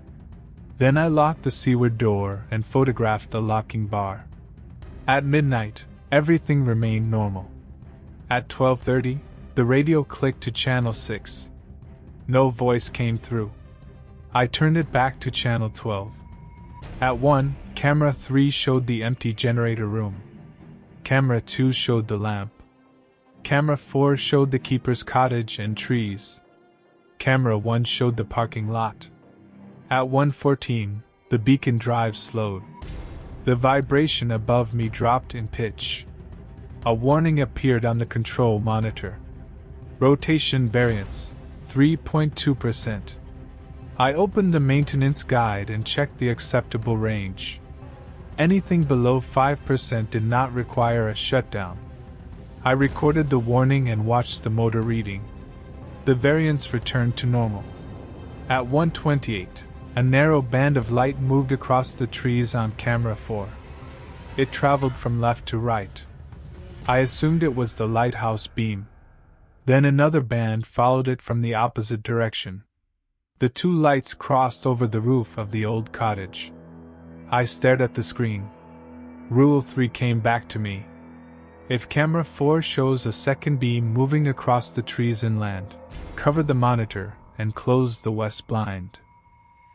Then I locked the seaward door and photographed the locking bar. At midnight, everything remained normal. At 12:30, the radio clicked to channel 6. No voice came through. I turned it back to channel 12. At 1, camera 3 showed the empty generator room. Camera 2 showed the lamp. Camera 4 showed the keeper's cottage and trees. Camera 1 showed the parking lot. At 1:14, the beacon drive slowed. The vibration above me dropped in pitch. A warning appeared on the control monitor. Rotation variance, 3.2%. I opened the maintenance guide and checked the acceptable range. Anything below 5% did not require a shutdown. I recorded the warning and watched the motor reading. The variance returned to normal. At 1:28, a narrow band of light moved across the trees on camera 4. It traveled from left to right. I assumed it was the lighthouse beam. Then another band followed it from the opposite direction. The two lights crossed over the roof of the old cottage. I stared at the screen. Rule 3 came back to me. If camera 4 shows a second beam moving across the trees inland, cover the monitor and close the west blind.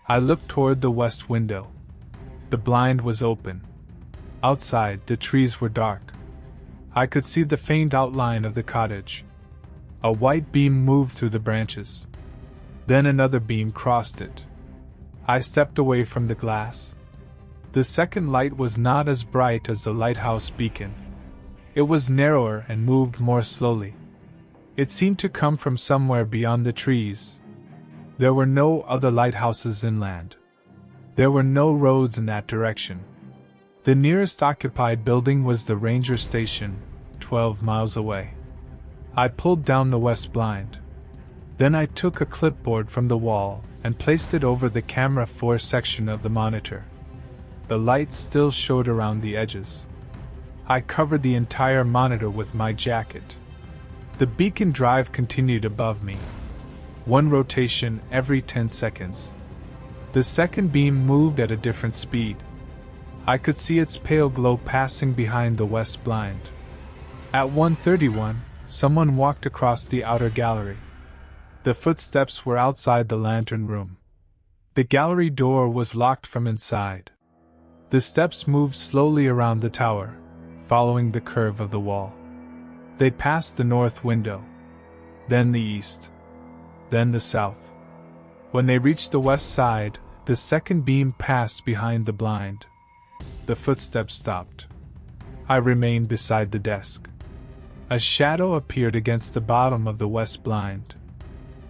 I looked toward the west window. The blind was open. Outside, the trees were dark. I could see the faint outline of the cottage. A white beam moved through the branches. Then another beam crossed it. I stepped away from the glass. The second light was not as bright as the lighthouse beacon. It was narrower and moved more slowly. It seemed to come from somewhere beyond the trees. There were no other lighthouses inland. There were no roads in that direction. The nearest occupied building was the ranger station, 12 miles away. I pulled down the west blind. Then I took a clipboard from the wall and placed it over the camera 4 section of the monitor. The light still showed around the edges. I covered the entire monitor with my jacket. The beacon drive continued above me. One rotation every 10 seconds. The second beam moved at a different speed. I could see its pale glow passing behind the west blind. At 1:31, someone walked across the outer gallery. The footsteps were outside the lantern room. The gallery door was locked from inside. The steps moved slowly around the tower, following the curve of the wall. They passed the north window, then the east, then the south. When they reached the west side, the second beam passed behind the blind. The footsteps stopped. I remained beside the desk. A shadow appeared against the bottom of the west blind.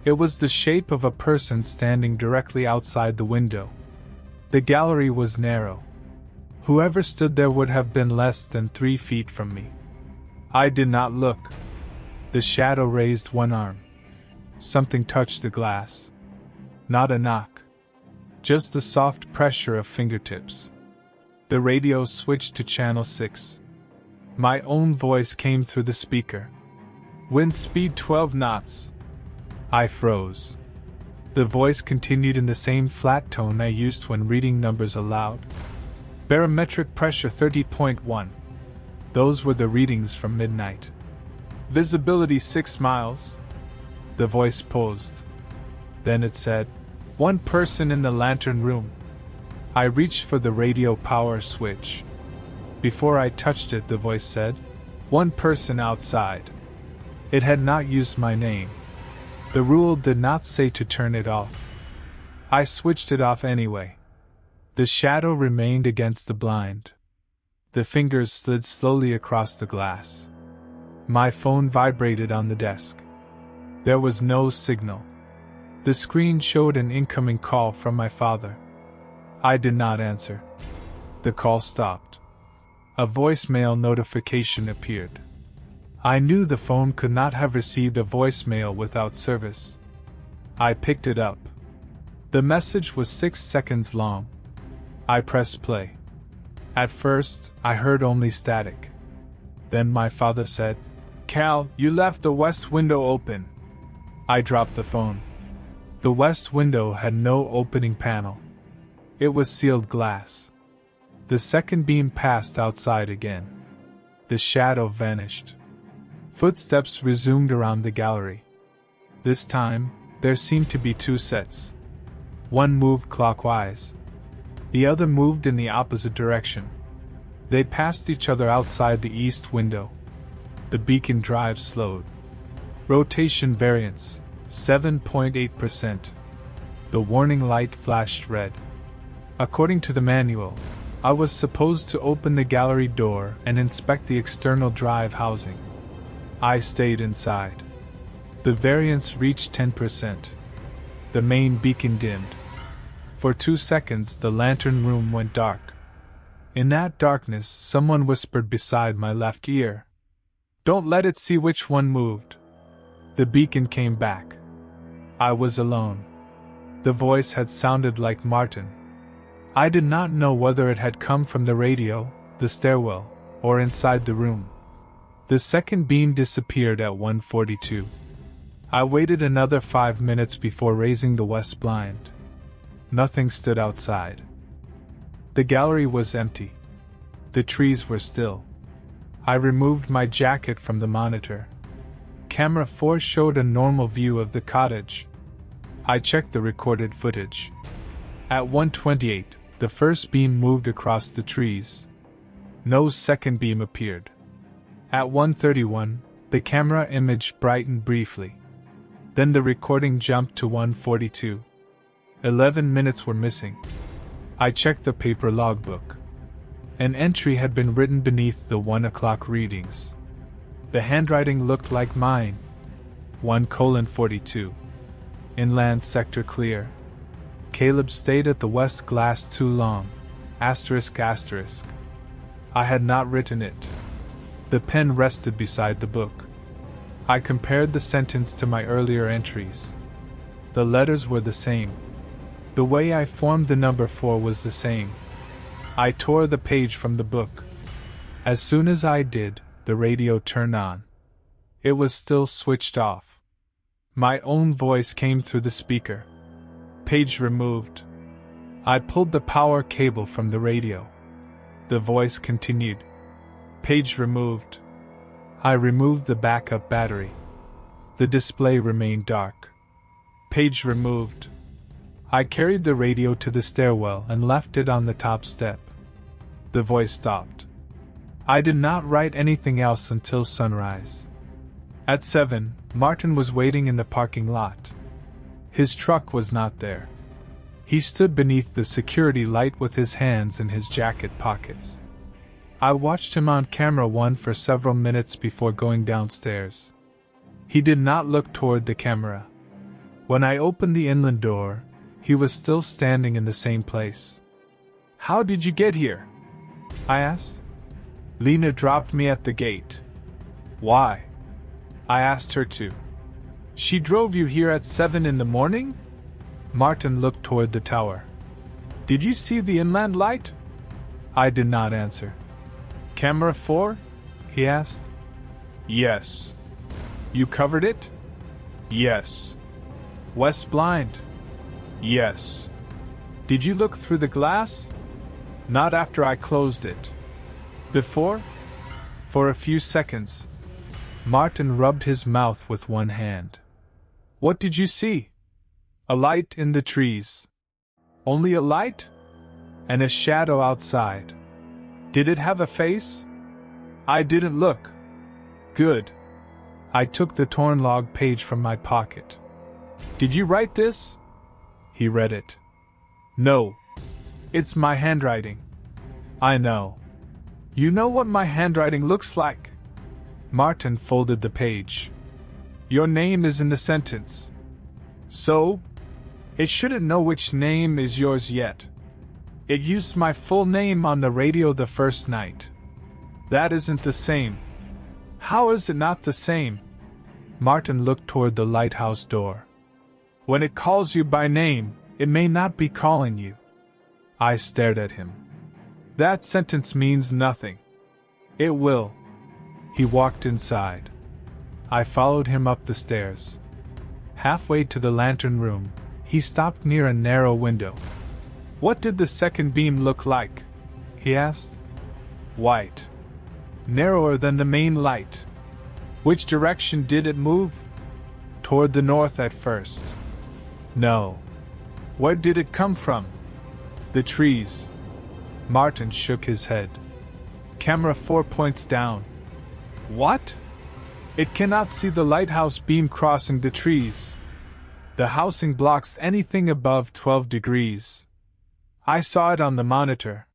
It was the shape of a person standing directly outside the window. The gallery was narrow. Whoever stood there would have been less than 3 feet from me. I did not look. The shadow raised one arm. Something touched the glass. Not a knock. Just the soft pressure of fingertips. The radio switched to channel 6. My own voice came through the speaker. Wind speed 12 knots. I froze. The voice continued in the same flat tone I used when reading numbers aloud. Barometric pressure 30.1. Those were the readings from midnight. Visibility 6 miles. The voice paused. Then it said, 1 person in the lantern room. I reached for the radio power switch. Before I touched it, the voice said, 1 person outside. It had not used my name. The rule did not say to turn it off. I switched it off anyway. The shadow remained against the blind. The fingers slid slowly across the glass. My phone vibrated on the desk. There was no signal. The screen showed an incoming call from my father. I did not answer. The call stopped. A voicemail notification appeared. I knew the phone could not have received a voicemail without service. I picked it up. The message was 6 seconds long. I pressed play. At first, I heard only static. Then my father said, "Cal, you left the west window open." I dropped the phone. The west window had no opening panel. It was sealed glass. The second beam passed outside again. The shadow vanished. Footsteps resumed around the gallery. This time, there seemed to be two sets. One moved clockwise. The other moved in the opposite direction. They passed each other outside the east window. The beacon drive slowed. Rotation variance, 7.8%. The warning light flashed red. According to the manual, I was supposed to open the gallery door and inspect the external drive housing. I stayed inside. The variance reached 10%. The main beacon dimmed. For 2 seconds the lantern room went dark. In that darkness someone whispered beside my left ear, "Don't let it see which one moved." The beacon came back. I was alone. The voice had sounded like Martin. I did not know whether it had come from the radio, the stairwell, or inside the room. The second beam disappeared at 1:42. I waited another 5 minutes before raising the west blind. Nothing stood outside. The gallery was empty. The trees were still. I removed my jacket from the monitor. Camera 4 showed a normal view of the cottage. I checked the recorded footage. At 1:28, the first beam moved across the trees. No second beam appeared. At 1:31, the camera image brightened briefly. Then the recording jumped to 1:42. 11 minutes were missing. I checked the paper logbook. An entry had been written beneath the 1 o'clock readings. The handwriting looked like mine. 1:42. Inland sector clear. Caleb stayed at the west glass too long. ****. I had not written it. The pen rested beside the book. I compared the sentence to my earlier entries. The letters were the same. The way I formed the number 4 was the same. I tore the page from the book. As soon as I did, the radio turned on. It was still switched off. My own voice came through the speaker. "Page removed." I pulled the power cable from the radio. The voice continued. "Page removed." I removed the backup battery. The display remained dark. "Page removed." I carried the radio to the stairwell and left it on the top step. The voice stopped. I did not write anything else until sunrise. At 7, Martin was waiting in the parking lot. His truck was not there. He stood beneath the security light with his hands in his jacket pockets. I watched him on camera 1 for several minutes before going downstairs. He did not look toward the camera. When I opened the inland door, he was still standing in the same place. "How did you get here?" I asked. "Lena dropped me at the gate." "Why?" I asked her to. "She drove you here at 7 in the morning?" Martin looked toward the tower. "Did you see the inland light?" I did not answer. "Camera 4?" he asked. "Yes." "You covered it?" "Yes." "West blind?" "Yes." "Did you look through the glass?" "Not after I closed it." "Before?" For a few seconds. Martin rubbed his mouth with one hand. "What did you see?" "A light in the trees." "Only a light?" "And a shadow outside." "Did it have a face?" "I didn't look." "Good." I took the torn log page from my pocket. "Did you write this?" He read it. "No. It's my handwriting." "I know." "You know what my handwriting looks like?" Martin folded the page. "Your name is in the sentence." "So? It shouldn't know which name is yours yet." It used my full name on the radio the first night. That isn't the same. How is it not the same? Martin looked toward the lighthouse door. When it calls you by name, it may not be calling you. I stared at him. That sentence means nothing. It will. He walked inside. I followed him up the stairs. Halfway to the lantern room, he stopped near a narrow window. What did the second beam look like? He asked. White. Narrower than the main light. Which direction did it move? Toward the north at first. No. Where did it come from? The trees. Martin shook his head. Camera 4 points down. What? It cannot see the lighthouse beam crossing the trees. The housing blocks anything above 12 degrees. I saw it on the monitor.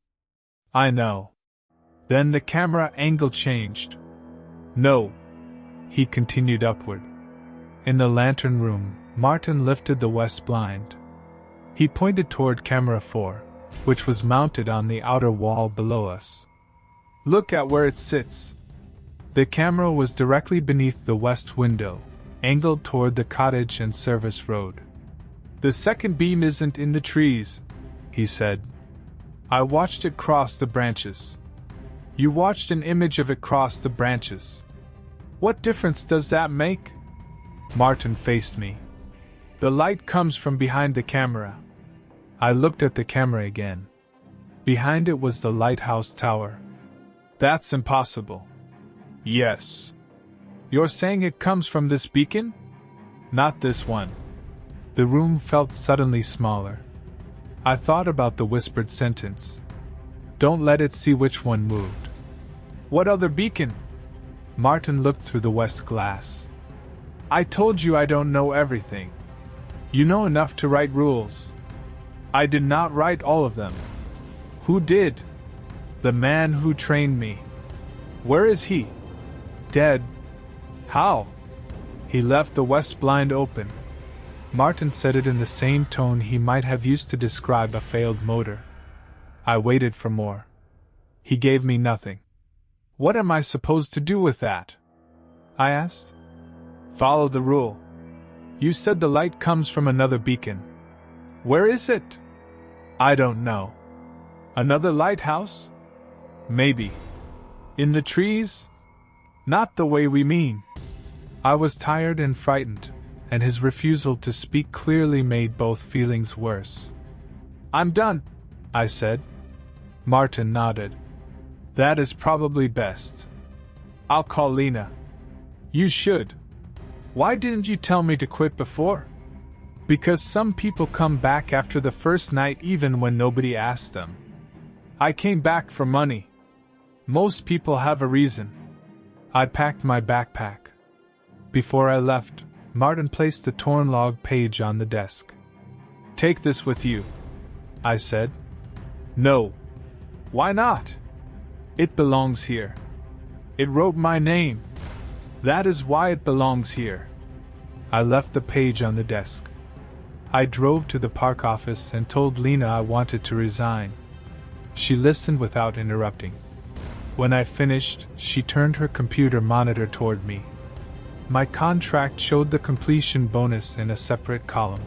I know. Then the camera angle changed. No. He continued upward. In the lantern room, Martin lifted the west blind. He pointed toward camera 4, which was mounted on the outer wall below us. Look at where it sits. The camera was directly beneath the west window, angled toward the cottage and service road. The second beam isn't in the trees, he said. I watched it cross the branches. You watched an image of it cross the branches. What difference does that make? Martin faced me. The light comes from behind the camera. I looked at the camera again. Behind it was the lighthouse tower. That's impossible. Yes. You're saying it comes from this beacon? Not this one. The room felt suddenly smaller. I thought about the whispered sentence. Don't let it see which one moved. What other beacon? Martin looked through the west glass. I told you I don't know everything. You know enough to write rules. I did not write all of them. Who did? The man who trained me. Where is he? Dead. How? He left the west blind open. Martin said it in the same tone he might have used to describe a failed motor. I waited for more. He gave me nothing. What am I supposed to do with that? I asked. Follow the rule. You said the light comes from another beacon. Where is it? I don't know. Another lighthouse? Maybe. In the trees? Not the way we mean. I was tired and frightened, and his refusal to speak clearly made both feelings worse. I'm done, I said. Martin nodded. That is probably best. I'll call Lena. You should. Why didn't you tell me to quit before? Because some people come back after the first night even when nobody asked them. I came back for money. Most people have a reason. I packed my backpack. Before I left, Martin placed the torn log page on the desk. Take this with you, I said. No. Why not? It belongs here. It wrote my name. That is why it belongs here. I left the page on the desk. I drove to the park office and told Lena I wanted to resign. She listened without interrupting. When I finished, she turned her computer monitor toward me. My contract showed the completion bonus in a separate column.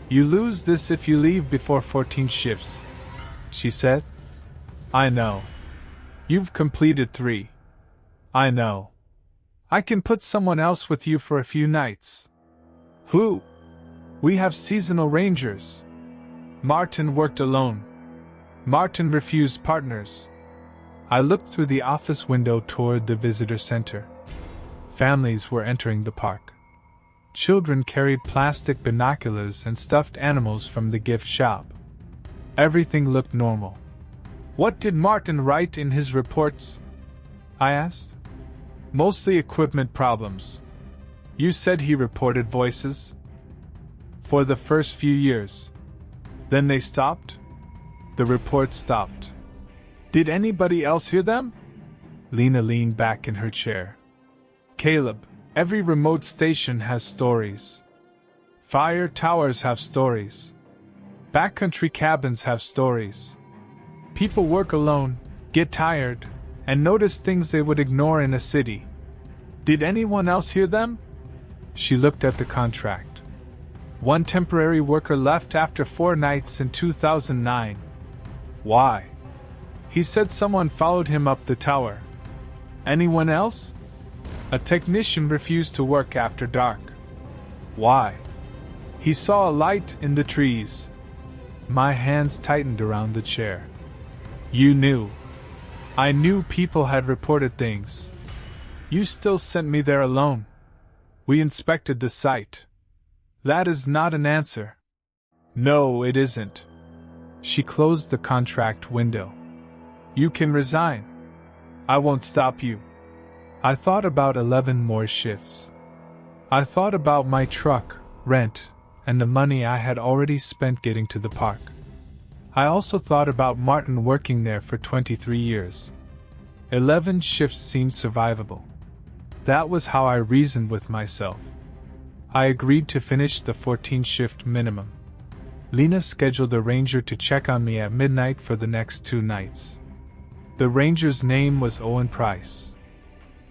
You lose this if you leave before 14 shifts, she said. I know. You've completed 3. I know. I can put someone else with you for a few nights. Who? We have seasonal rangers. Martin worked alone. Martin refused partners. I looked through the office window toward the visitor center. Families were entering the park. Children carried plastic binoculars and stuffed animals from the gift shop. Everything looked normal. What did Martin write in his reports? I asked. Mostly equipment problems. You said he reported voices? For the first few years. Then they stopped? The reports stopped. Did anybody else hear them? Lena leaned back in her chair. Caleb, every remote station has stories. Fire towers have stories. Backcountry cabins have stories. People work alone, get tired, and notice things they would ignore in a city. Did anyone else hear them? She looked at the contract. One temporary worker left after 4 nights in 2009. Why? He said someone followed him up the tower. Anyone else? A technician refused to work after dark. Why? He saw a light in the trees. My hands tightened around the chair. You knew. I knew people had reported things. You still sent me there alone. We inspected the site. That is not an answer. No, it isn't. She closed the contract window. You can resign. I won't stop you. I thought about 11 more shifts. I thought about my truck, rent, and the money I had already spent getting to the park. I also thought about Martin working there for 23 years. 11 shifts seemed survivable. That was how I reasoned with myself. I agreed to finish the 14-shift minimum. Lena scheduled a ranger to check on me at midnight for the next 2 nights. The ranger's name was Owen Price.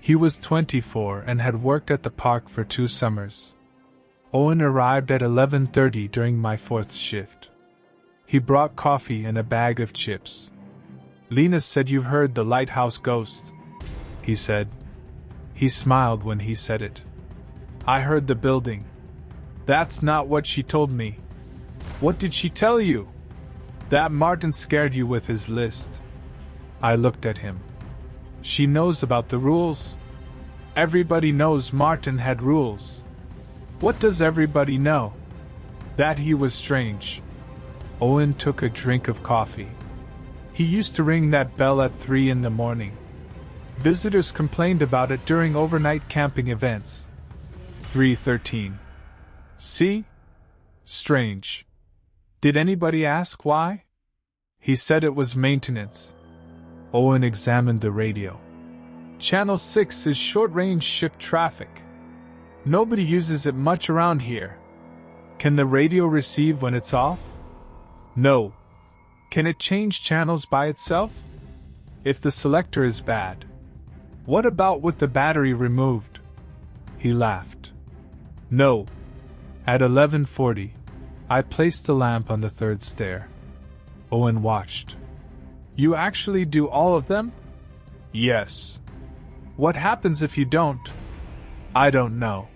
He was 24 and had worked at the park for 2 summers. Owen arrived at 11:30 during my 4th shift. He brought coffee and a bag of chips. Lena said, "You've heard the Lighthouse ghost," he said. He smiled when he said it. I heard the building. That's not what she told me. What did she tell you? That Martin scared you with his list. I looked at him. She knows about the rules. Everybody knows Martin had rules. What does everybody know? That he was strange. Owen took a drink of coffee. He used to ring that bell at 3 in the morning. Visitors complained about it during overnight camping events. 3:13. See? Strange. Did anybody ask why? He said it was maintenance. Owen examined the radio. Channel 6 is short-range ship traffic. Nobody uses it much around here. Can the radio receive when it's off? No. Can it change channels by itself? If the selector is bad. What about with the battery removed? He laughed. No. At 11:40, I placed the lamp on the 3rd stair. Owen watched. You actually do all of them? Yes. What happens if you don't? I don't know.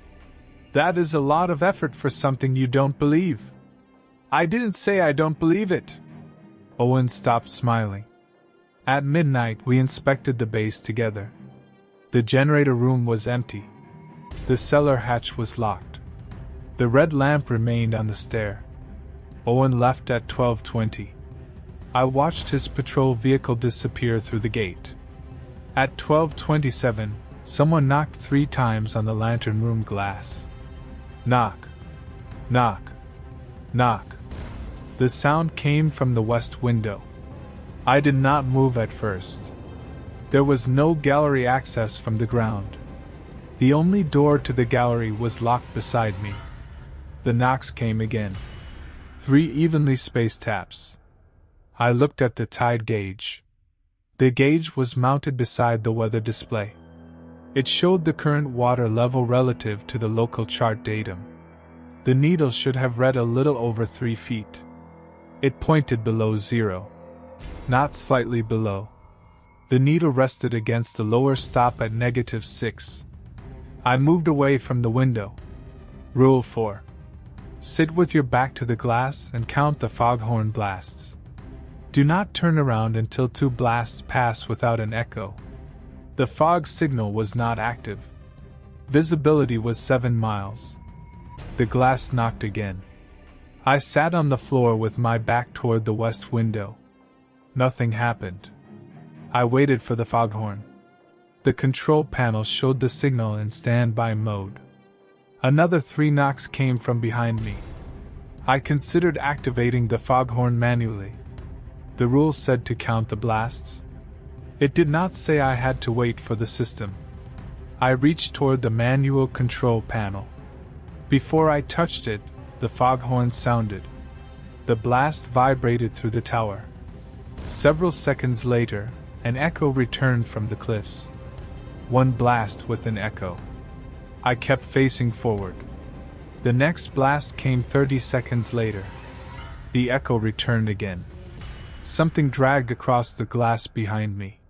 That is a lot of effort for something you don't believe. I didn't say I don't believe it. Owen stopped smiling. At midnight, we inspected the base together. The generator room was empty. The cellar hatch was locked. The red lamp remained on the stair. Owen left at 12:20. I watched his patrol vehicle disappear through the gate. At 12:27, someone knocked 3 times on the lantern room glass. Knock. Knock. Knock. The sound came from the west window. I did not move at first. There was no gallery access from the ground. The only door to the gallery was locked beside me. The knocks came again. 3 evenly spaced taps. I looked at the tide gauge. The gauge was mounted beside the weather display. It showed the current water level relative to the local chart datum. The needle should have read a little over 3 feet. It pointed below 0. Not slightly below. The needle rested against the lower stop at -6. I moved away from the window. Rule 4. Sit with your back to the glass and count the foghorn blasts. Do not turn around until 2 blasts pass without an echo. The fog signal was not active. Visibility was 7 miles. The glass knocked again. I sat on the floor with my back toward the west window. Nothing happened. I waited for the foghorn. The control panel showed the signal in standby mode. Another 3 knocks came from behind me. I considered activating the foghorn manually. The rule said to count the blasts. It did not say I had to wait for the system. I reached toward the manual control panel. Before I touched it, the foghorn sounded. The blast vibrated through the tower. Several seconds later, an echo returned from the cliffs. One blast with an echo. I kept facing forward. The next blast came 30 seconds later. The echo returned again. Something dragged across the glass behind me.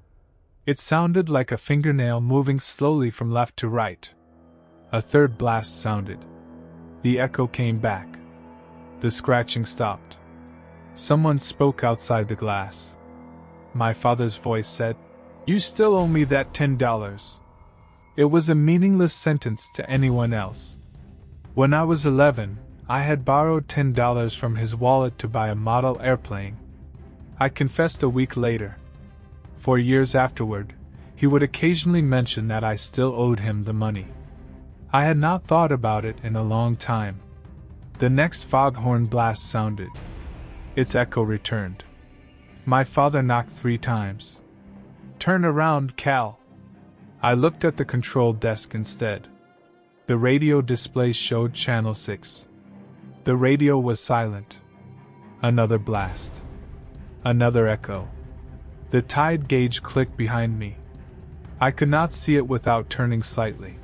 It sounded like a fingernail moving slowly from left to right. A third blast sounded. The echo came back. The scratching stopped. Someone spoke outside the glass. My father's voice said, "You still owe me that $10. It was a meaningless sentence to anyone else. When I was 11, I had borrowed $10 from his wallet to buy a model airplane. I confessed a week later. For years afterward, he would occasionally mention that I still owed him the money. I had not thought about it in a long time. The next foghorn blast sounded. Its echo returned. My father knocked 3 times. "Turn around, Cal." I looked at the control desk instead. The radio display showed channel 6. The radio was silent. Another blast. Another echo. The tide gauge clicked behind me. I could not see it without turning slightly.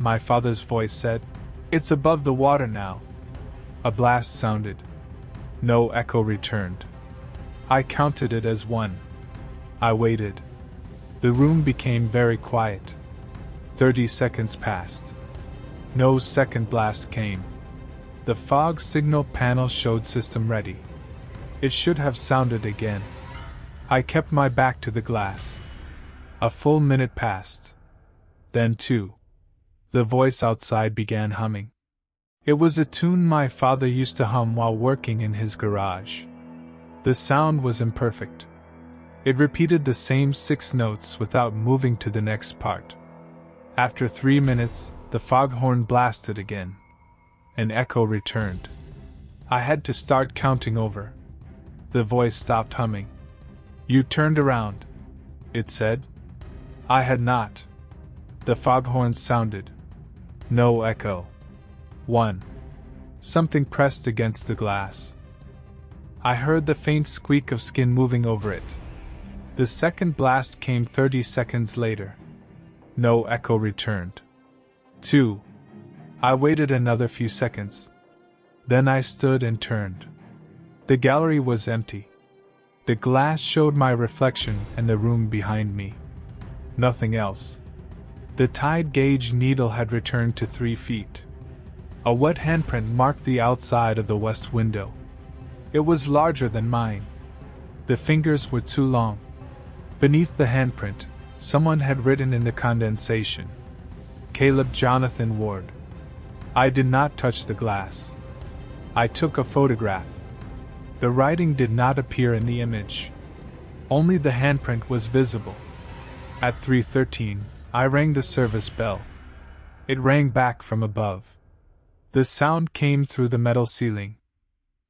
My father's voice said, "It's above the water now." A blast sounded. No echo returned. I counted it as 1. I waited. The room became very quiet. 30 seconds passed. No second blast came. The fog signal panel showed system ready. It should have sounded again. I kept my back to the glass. A full minute passed. Then 2. The voice outside began humming. It was a tune my father used to hum while working in his garage. The sound was imperfect. It repeated the same 6 notes without moving to the next part. After 3 minutes, the foghorn blasted again. An echo returned. I had to start counting over. The voice stopped humming. "You turned around," it said. I had not. The foghorn sounded. No echo. 1. Something pressed against the glass. I heard the faint squeak of skin moving over it. The second blast came 30 seconds later. No echo returned. 2. I waited another few seconds. Then I stood and turned. The gallery was empty. The glass showed my reflection and the room behind me. Nothing else. The tide gauge needle had returned to 3 feet. A wet handprint marked the outside of the west window. It was larger than mine. The fingers were too long. Beneath the handprint, someone had written in the condensation, "Caleb Jonathan Ward." I did not touch the glass. I took a photograph. The writing did not appear in the image. Only the handprint was visible. At 3:13, I rang the service bell. It rang back from above. The sound came through the metal ceiling.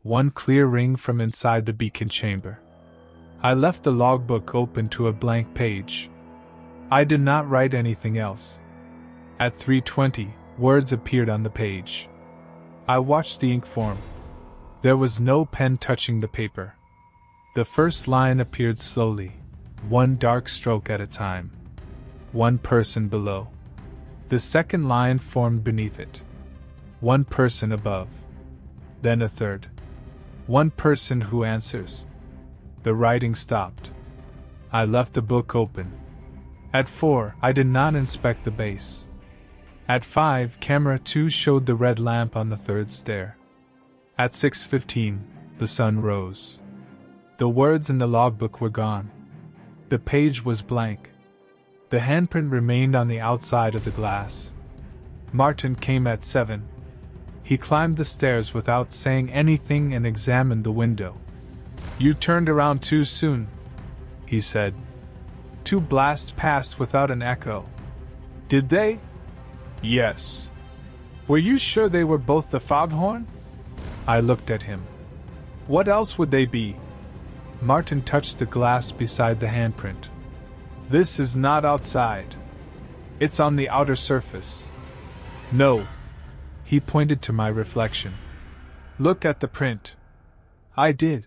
One clear ring from inside the beacon chamber. I left the logbook open to a blank page. I did not write anything else. At 3:20, words appeared on the page. I watched the ink form. There was no pen touching the paper. The first line appeared slowly, one dark stroke at a time. One person below. The second line formed beneath it. One person above. Then a third. One person who answers. The writing stopped. I left the book open. At 4, I did not inspect the base. At 5, camera 2 showed the red lamp on the 3rd stair. At 6:15, the sun rose. The words in the logbook were gone. The page was blank. The handprint remained on the outside of the glass. Martin came at 7. He climbed the stairs without saying anything and examined the window. "You turned around too soon," he said. 2 blasts passed without an echo. "Did they?" "Yes." "Were you sure they were both the foghorn?" I looked at him. "What else would they be?" Martin touched the glass beside the handprint. "This is not outside. It's on the outer surface." "No." He pointed to my reflection. "Look at the print." I did.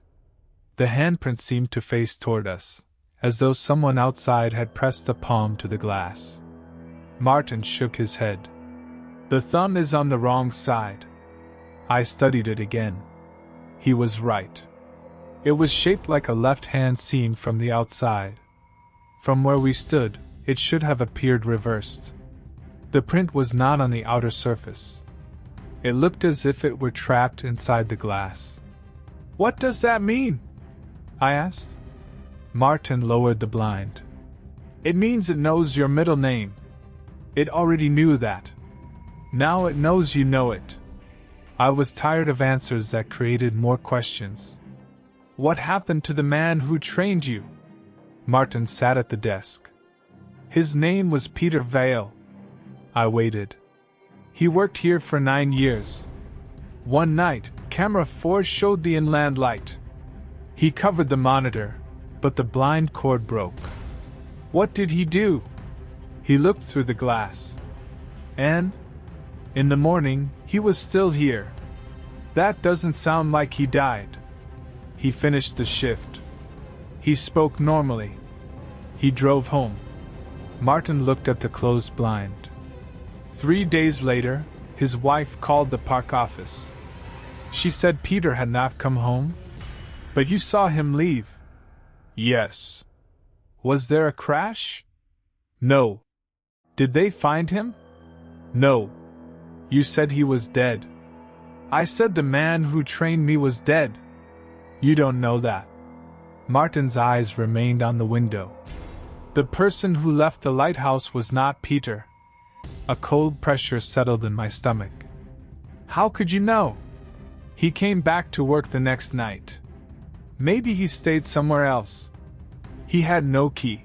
The handprint seemed to face toward us, as though someone outside had pressed a palm to the glass. Martin shook his head. The thumb is on the wrong side. I studied it again. He was right. It was shaped like a left hand seen from the outside. From where we stood, it should have appeared reversed. The print was not on the outer surface. It looked as if it were trapped inside the glass. What does that mean? I asked. Martin lowered the blind. It means it knows your middle name. It already knew that. Now it knows you know it. I was tired of answers that created more questions. What happened to the man who trained you? Martin sat at the desk. His name was Peter Vale. I waited. He worked here for 9 years. One night, camera 4 showed the inland light. He covered the monitor, but the blind cord broke. What did he do? He looked through the glass. And, in the morning, he was still here. That doesn't sound like he died. He finished the shift. He spoke normally. He drove home. Martin looked at the closed blind. 3 days later, his wife called the park office. She said Peter had not come home. But you saw him leave. Yes. Was there a crash? No. Did they find him? No. You said he was dead. I said the man who trained me was dead. You don't know that. Martin's eyes remained on the window. The person who left the lighthouse was not Peter. A cold pressure settled in my stomach. How could you know? He came back to work the next night. Maybe he stayed somewhere else. He had no key.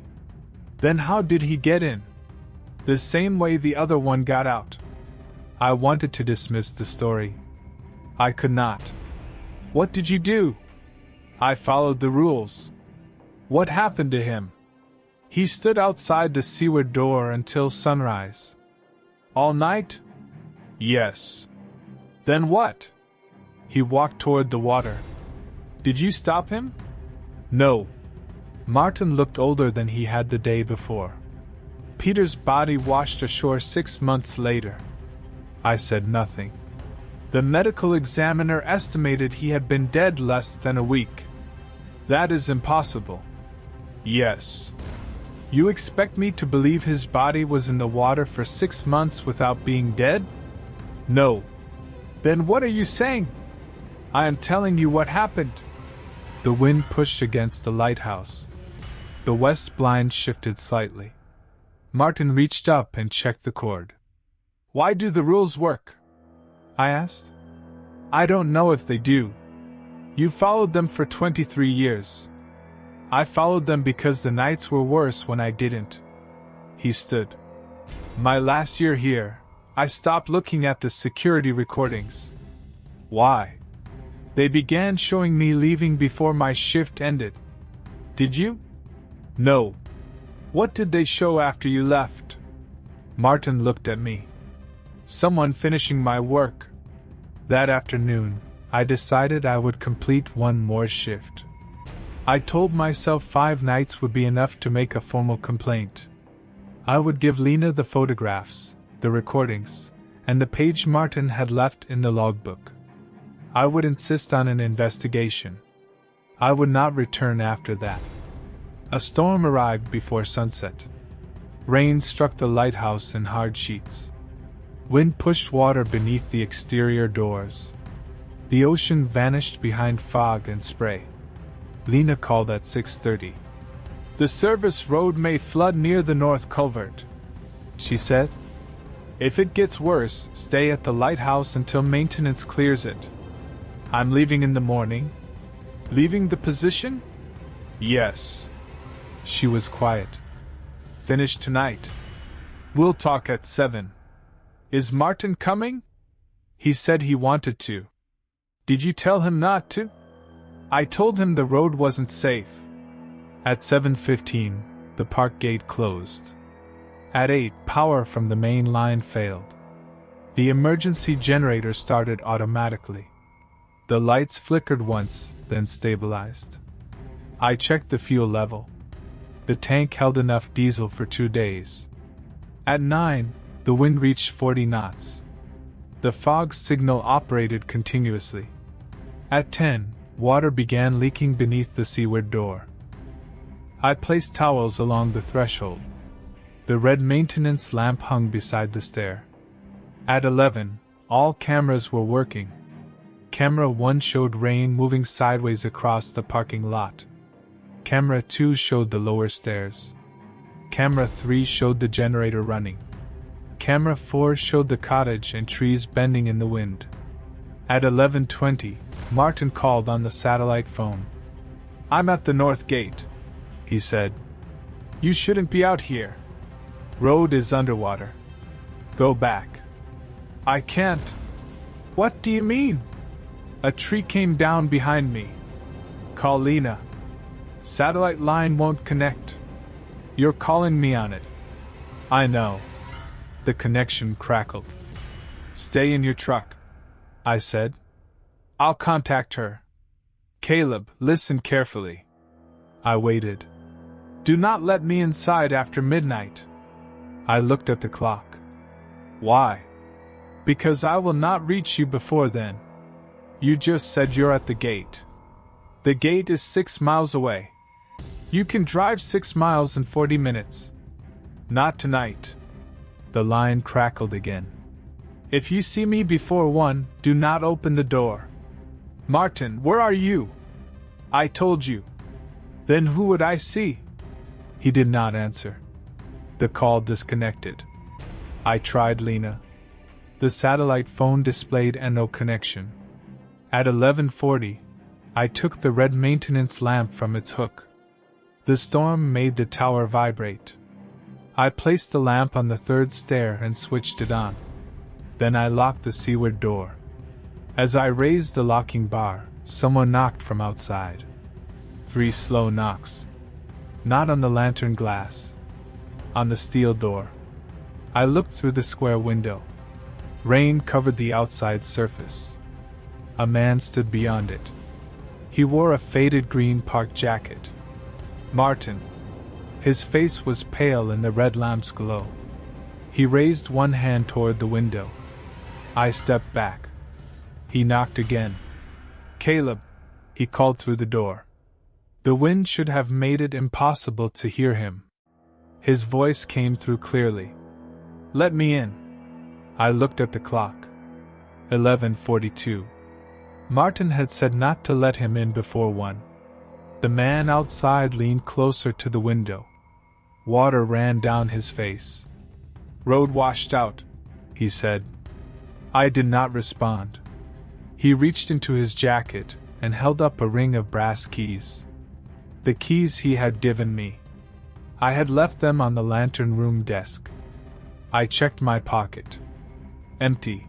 Then how did he get in? The same way the other one got out. I wanted to dismiss the story. I could not. What did you do? I followed the rules. What happened to him? He stood outside the seaward door until sunrise. All night? Yes. Then what? He walked toward the water. Did you stop him? No. Martin looked older than he had the day before. Peter's body washed ashore 6 months later. I said nothing. The medical examiner estimated he had been dead less than a week. That is impossible. Yes. You expect me to believe his body was in the water for 6 months without being dead? No. Then what are you saying? I am telling you what happened. The wind pushed against the lighthouse. The west blind shifted slightly. Martin reached up and checked the cord. Why do the rules work? I asked. I don't know if they do. You followed them for 23 years. I followed them because the nights were worse when I didn't. He stood. My last year here, I stopped looking at the security recordings. Why? They began showing me leaving before my shift ended. Did you? No. What did they show after you left? Martin looked at me. Someone finishing my work. That afternoon, I decided I would complete one more shift. I told myself 5 nights would be enough to make a formal complaint. I would give Lena the photographs, the recordings, and the page Martin had left in the logbook. I would insist on an investigation. I would not return after that. A storm arrived before sunset. Rain struck the lighthouse in hard sheets. Wind pushed water beneath the exterior doors. The ocean vanished behind fog and spray. Lena called at 6:30. The service road may flood near the north culvert, she said. If it gets worse, stay at the lighthouse until maintenance clears it. I'm leaving in the morning. Leaving the position? Yes. She was quiet. Finish tonight. We'll talk at 7. Is Martin coming? He said he wanted to. Did you tell him not to? I told him the road wasn't safe. At 7:15, the park gate closed. At 8, power from the main line failed. The emergency generator started automatically. The lights flickered once, then stabilized. I checked the fuel level. The tank held enough diesel for 2 days. At 9, the wind reached 40 knots. The fog signal operated continuously. At 10, water began leaking beneath the seaward door. I placed towels along the threshold. The red maintenance lamp hung beside the stair. At 11, all cameras were working. Camera 1 showed rain moving sideways across the parking lot. Camera 2 showed the lower stairs. Camera 3 showed the generator running. Camera 4 showed the cottage and trees bending in the wind. At 11:20, Martin called on the satellite phone. "I'm at the north gate," he said. "You shouldn't be out here. Road is underwater. Go back." "I can't." "What do you mean?" "A tree came down behind me." "Call Lena." "Satellite line won't connect." "You're calling me on it." "I know." The connection crackled. "Stay in your truck," I said. "I'll contact her." "Caleb, listen carefully." I waited. "Do not let me inside after midnight." I looked at the clock. "Why?" "Because I will not reach you before then." "You just said you're at the gate." "The gate is 6 miles away." "You can drive 6 miles in 40 minutes." "Not tonight." The line crackled again. "If you see me before 1, do not open the door." "Martin, where are you?" "I told you." "Then who would I see?" He did not answer. The call disconnected. I tried Lena. The satellite phone displayed no connection. At 11:40, I took the red maintenance lamp from its hook. The storm made the tower vibrate. I placed the lamp on the 3rd stair and switched it on. Then I locked the seaward door. As I raised the locking bar, someone knocked from outside. 3 slow knocks. Not on the lantern glass. On the steel door. I looked through the square window. Rain covered the outside surface. A man stood beyond it. He wore a faded green park jacket. Martin. His face was pale in the red lamp's glow. He raised one hand toward the window. I stepped back. He knocked again. "Caleb," he called through the door. The wind should have made it impossible to hear him. His voice came through clearly. "Let me in." I looked at the clock. 11:42. Martin had said not to let him in before 1. The man outside leaned closer to the window. Water ran down his face. "Road washed out," he said. I did not respond. He reached into his jacket and held up a ring of brass keys. The keys he had given me. I had left them on the lantern room desk. I checked my pocket. Empty.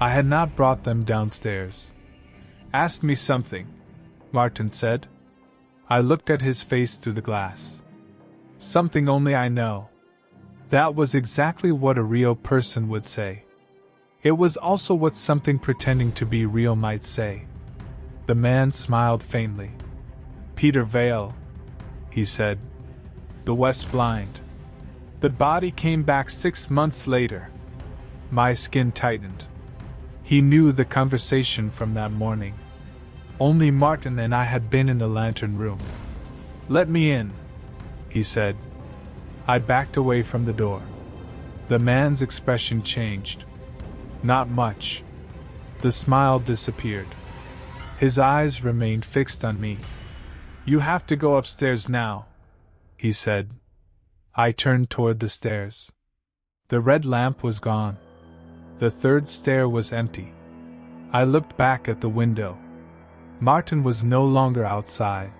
I had not brought them downstairs. "Ask me something," Martin said. I looked at his face through the glass. "Something only I know." That was exactly what a real person would say. It was also what something pretending to be real might say. The man smiled faintly. "Peter Vale," he said. "The West Blind. The body came back 6 months later." My skin tightened. He knew the conversation from that morning. Only Martin and I had been in the lantern room. "Let me in," he said. I backed away from the door. The man's expression changed. Not much. The smile disappeared. His eyes remained fixed on me. "You have to go upstairs now," he said. I turned toward the stairs. The red lamp was gone. The 3rd stair was empty. I looked back at the window. Martin was no longer outside.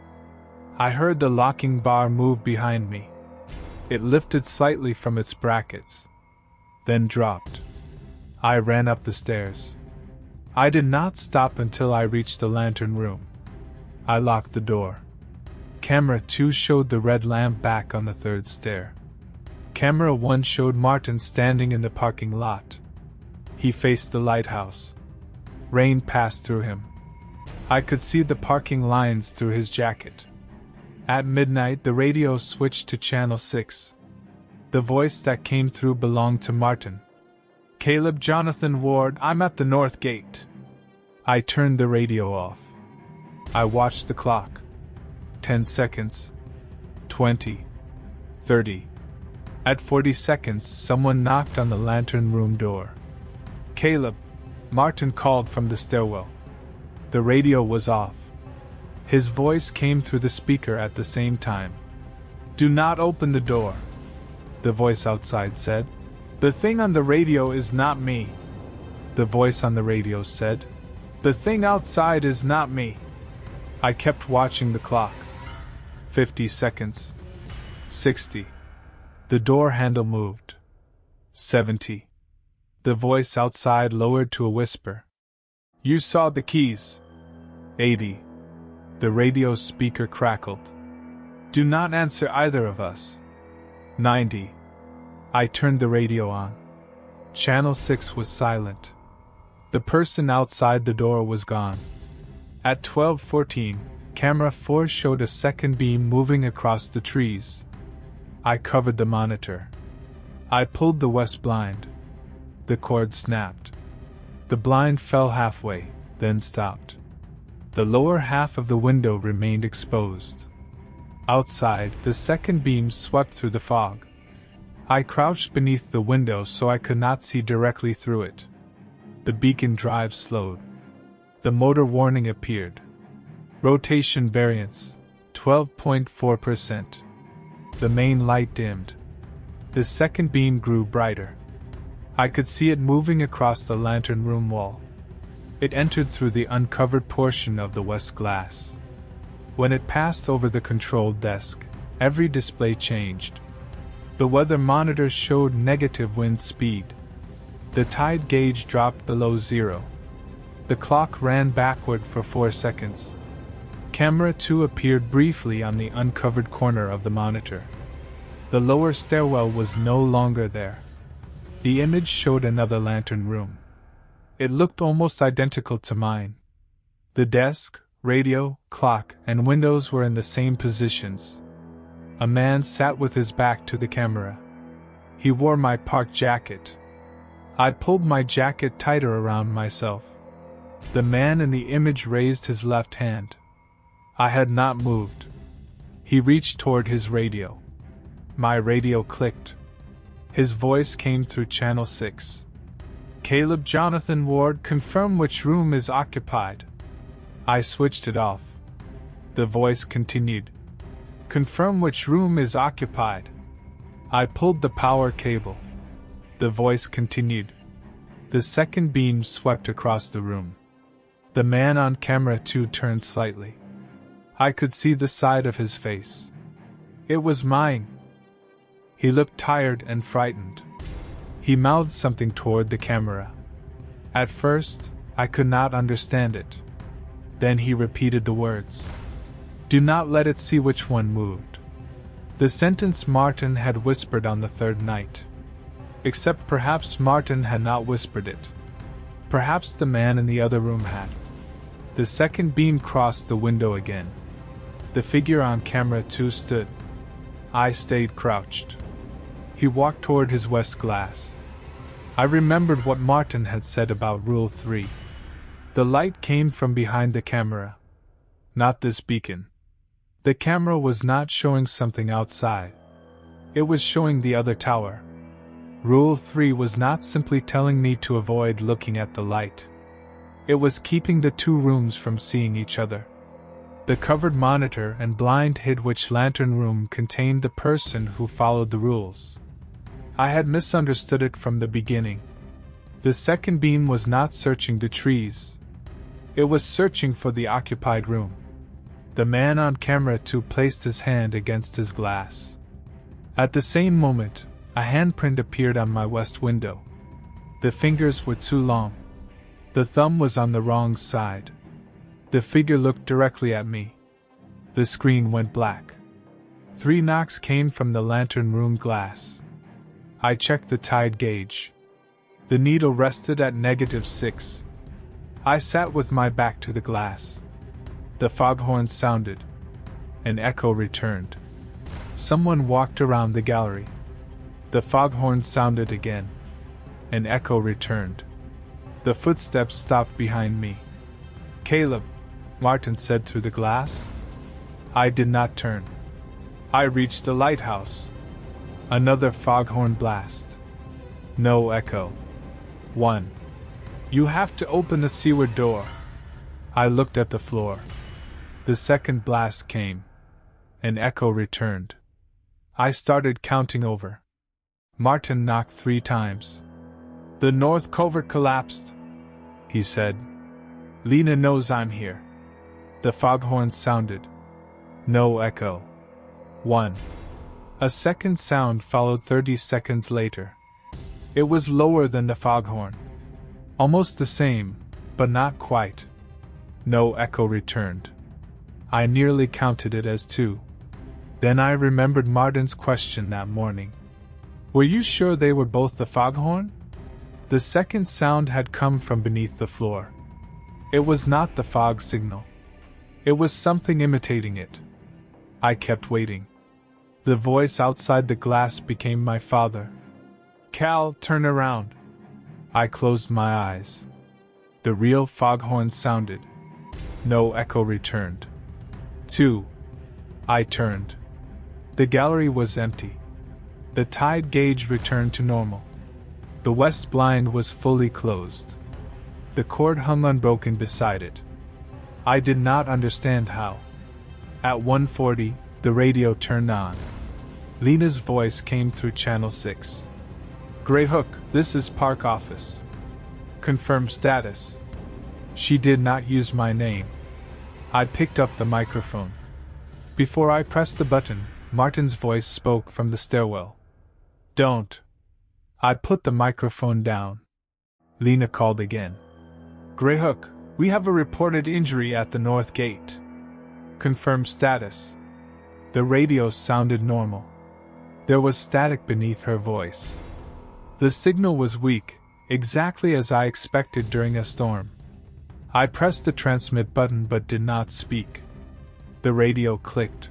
I heard the locking bar move behind me. It lifted slightly from its brackets, then dropped. I ran up the stairs. I did not stop until I reached the lantern room. I locked the door. Camera 2 showed the red lamp back on the 3rd stair. Camera 1 showed Martin standing in the parking lot. He faced the lighthouse. Rain passed through him. I could see the parking lines through his jacket. At midnight, the radio switched to channel 6. The voice that came through belonged to Martin. "Caleb Jonathan Ward, I'm at the north gate." I turned the radio off. I watched the clock. 10 seconds. 20. 30. At 40 seconds, someone knocked on the lantern room door. "Caleb," Martin called from the stairwell. The radio was off. His voice came through the speaker at the same time. "Do not open the door," the voice outside said. "The thing on the radio is not me." The voice on the radio said, "The thing outside is not me." I kept watching the clock. 50 seconds. 60. The door handle moved. 70. The voice outside lowered to a whisper. "You saw the keys." 80. The radio speaker crackled. "Do not answer either of us." 90. I turned the radio on. Channel 6 was silent. The person outside the door was gone. At 12:14, camera 4 showed a second beam moving across the trees. I covered the monitor. I pulled the west blind. The cord snapped. The blind fell halfway, then stopped. The lower half of the window remained exposed. Outside, the second beam swept through the fog. I crouched beneath the window so I could not see directly through it. The beacon drive slowed. The motor warning appeared. Rotation variance, 12.4%. The main light dimmed. The second beam grew brighter. I could see it moving across the lantern room wall. It entered through the uncovered portion of the west glass. When it passed over the control desk, every display changed. The weather monitor showed negative wind speed. The tide gauge dropped below zero. The clock ran backward for 4 seconds. Camera 2 appeared briefly on the uncovered corner of the monitor. The lower stairwell was no longer there. The image showed another lantern room. It looked almost identical to mine. The desk, radio, clock, and windows were in the same positions. A man sat with his back to the camera. He wore my park jacket. I pulled my jacket tighter around myself. The man in the image raised his left hand. I had not moved. He reached toward his radio. My radio clicked. His voice came through channel 6. "Caleb Jonathan Ward, confirm which room is occupied." I switched it off. The voice continued. "Confirm which room is occupied." I pulled the power cable. The voice continued. The second beam swept across the room. The man on camera 2 turned slightly. I could see the side of his face. It was mine. He looked tired and frightened. He mouthed something toward the camera. At first, I could not understand it. Then he repeated the words. "Do not let it see which one moved." The sentence Martin had whispered on the third night. Except perhaps Martin had not whispered it. Perhaps the man in the other room had. The second beam crossed the window again. The figure on camera 2 stood. I stayed crouched. He walked toward his west glass. I remembered what Martin had said about Rule 3. The light came from behind the camera. Not this beacon. The camera was not showing something outside. It was showing the other tower. Rule 3 was not simply telling me to avoid looking at the light. It was keeping the two rooms from seeing each other. The covered monitor and blind hid which lantern room contained the person who followed the rules. I had misunderstood it from the beginning. The second beam was not searching the trees. It was searching for the occupied room. The man on camera 2 placed his hand against his glass. At the same moment, a handprint appeared on my west window. The fingers were too long. The thumb was on the wrong side. The figure looked directly at me. The screen went black. 3 knocks came from the lantern room glass. I checked the tide gauge. The needle rested at -6. I sat with my back to the glass. The foghorn sounded. An echo returned. Someone walked around the gallery. The foghorn sounded again. An echo returned. The footsteps stopped behind me. "Caleb," Martin said through the glass. I did not turn. I reached the lighthouse. Another foghorn blast. No echo. 1. "You have to open the seaward door." I looked at the floor. The second blast came. An echo returned. I started counting over. Martin knocked 3 times. "The north culvert collapsed," he said. "Lena knows I'm here." The foghorn sounded. No echo. 1. A second sound followed 30 seconds later. It was lower than the foghorn. Almost the same, but not quite. No echo returned. I nearly counted it as 2. Then I remembered Martin's question that morning. "Were you sure they were both the foghorn?" The second sound had come from beneath the floor. It was not the fog signal. It was something imitating it. I kept waiting. The voice outside the glass became my father. "Cal, turn around." I closed my eyes. The real foghorn sounded. No echo returned. 2. I turned. The gallery was empty. The tide gauge returned to normal. The west blind was fully closed. The cord hung unbroken beside it. I did not understand how. At 1:40, the radio turned on. Lena's voice came through channel 6. "Grey Hook, this is Park Office. Confirm status." She did not use my name. I picked up the microphone. Before I pressed the button, Martin's voice spoke from the stairwell. "Don't." I put the microphone down. Lena called again. "Grey Hook, we have a reported injury at the north gate. Confirm status." The radio sounded normal. There was static beneath her voice. The signal was weak, exactly as I expected during a storm. I pressed the transmit button but did not speak. The radio clicked.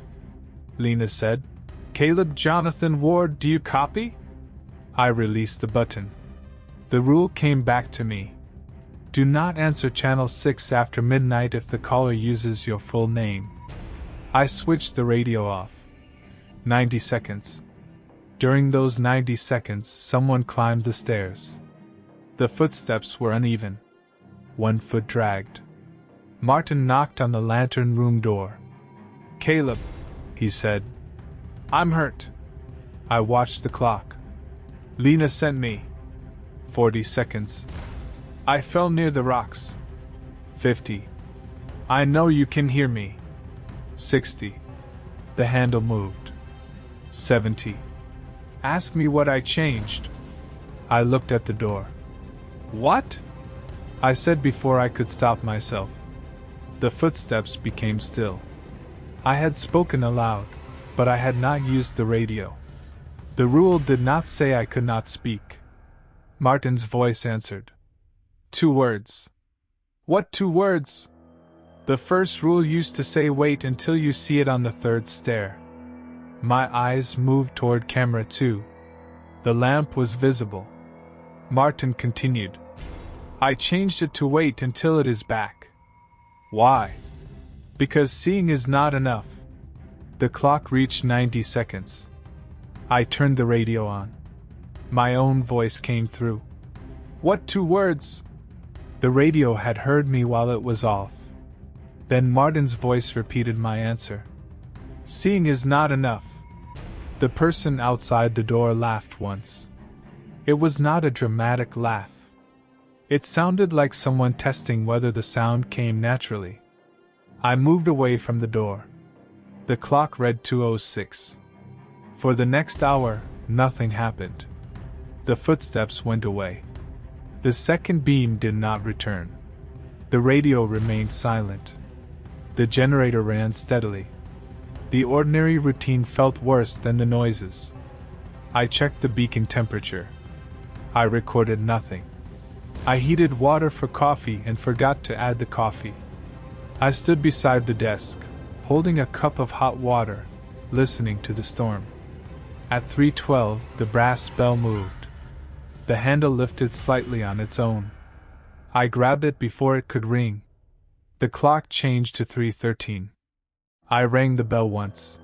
Lena said, "Caleb Jonathan Ward, do you copy?" I released the button. The rule came back to me. Do not answer channel 6 after midnight if the caller uses your full name. I switched the radio off. 90 seconds. During those 90 seconds, someone climbed the stairs. The footsteps were uneven. 1 foot dragged. Martin knocked on the lantern room door. "Caleb," he said. "I'm hurt." I watched the clock. "Lena sent me." 40 seconds. "I fell near the rocks." 50. "I know you can hear me." 60. The handle moved. 70. "Ask me what I changed." I looked at the door. "What?" I said before I could stop myself. The footsteps became still. I had spoken aloud, but I had not used the radio. The rule did not say I could not speak. Martin's voice answered. 2 words. "What 2 words?" "The first rule used to say wait until you see it on the 3rd stair." My eyes moved toward camera 2. The lamp was visible. Martin continued. "I changed it to wait until it is back." "Why?" "Because seeing is not enough." The clock reached 90 seconds. I turned the radio on. My own voice came through. "What 2 words?" The radio had heard me while it was off. Then Martin's voice repeated my answer. "Seeing is not enough." The person outside the door laughed once. It was not a dramatic laugh. It sounded like someone testing whether the sound came naturally. I moved away from the door. The clock read 2:06. For the next hour, nothing happened. The footsteps went away. The second beam did not return. The radio remained silent. The generator ran steadily. The ordinary routine felt worse than the noises. I checked the beacon temperature. I recorded nothing. I heated water for coffee and forgot to add the coffee. I stood beside the desk, holding a cup of hot water, listening to the storm. At 3:12, the brass bell moved. The handle lifted slightly on its own. I grabbed it before it could ring. The clock changed to 3:13. I rang the bell once.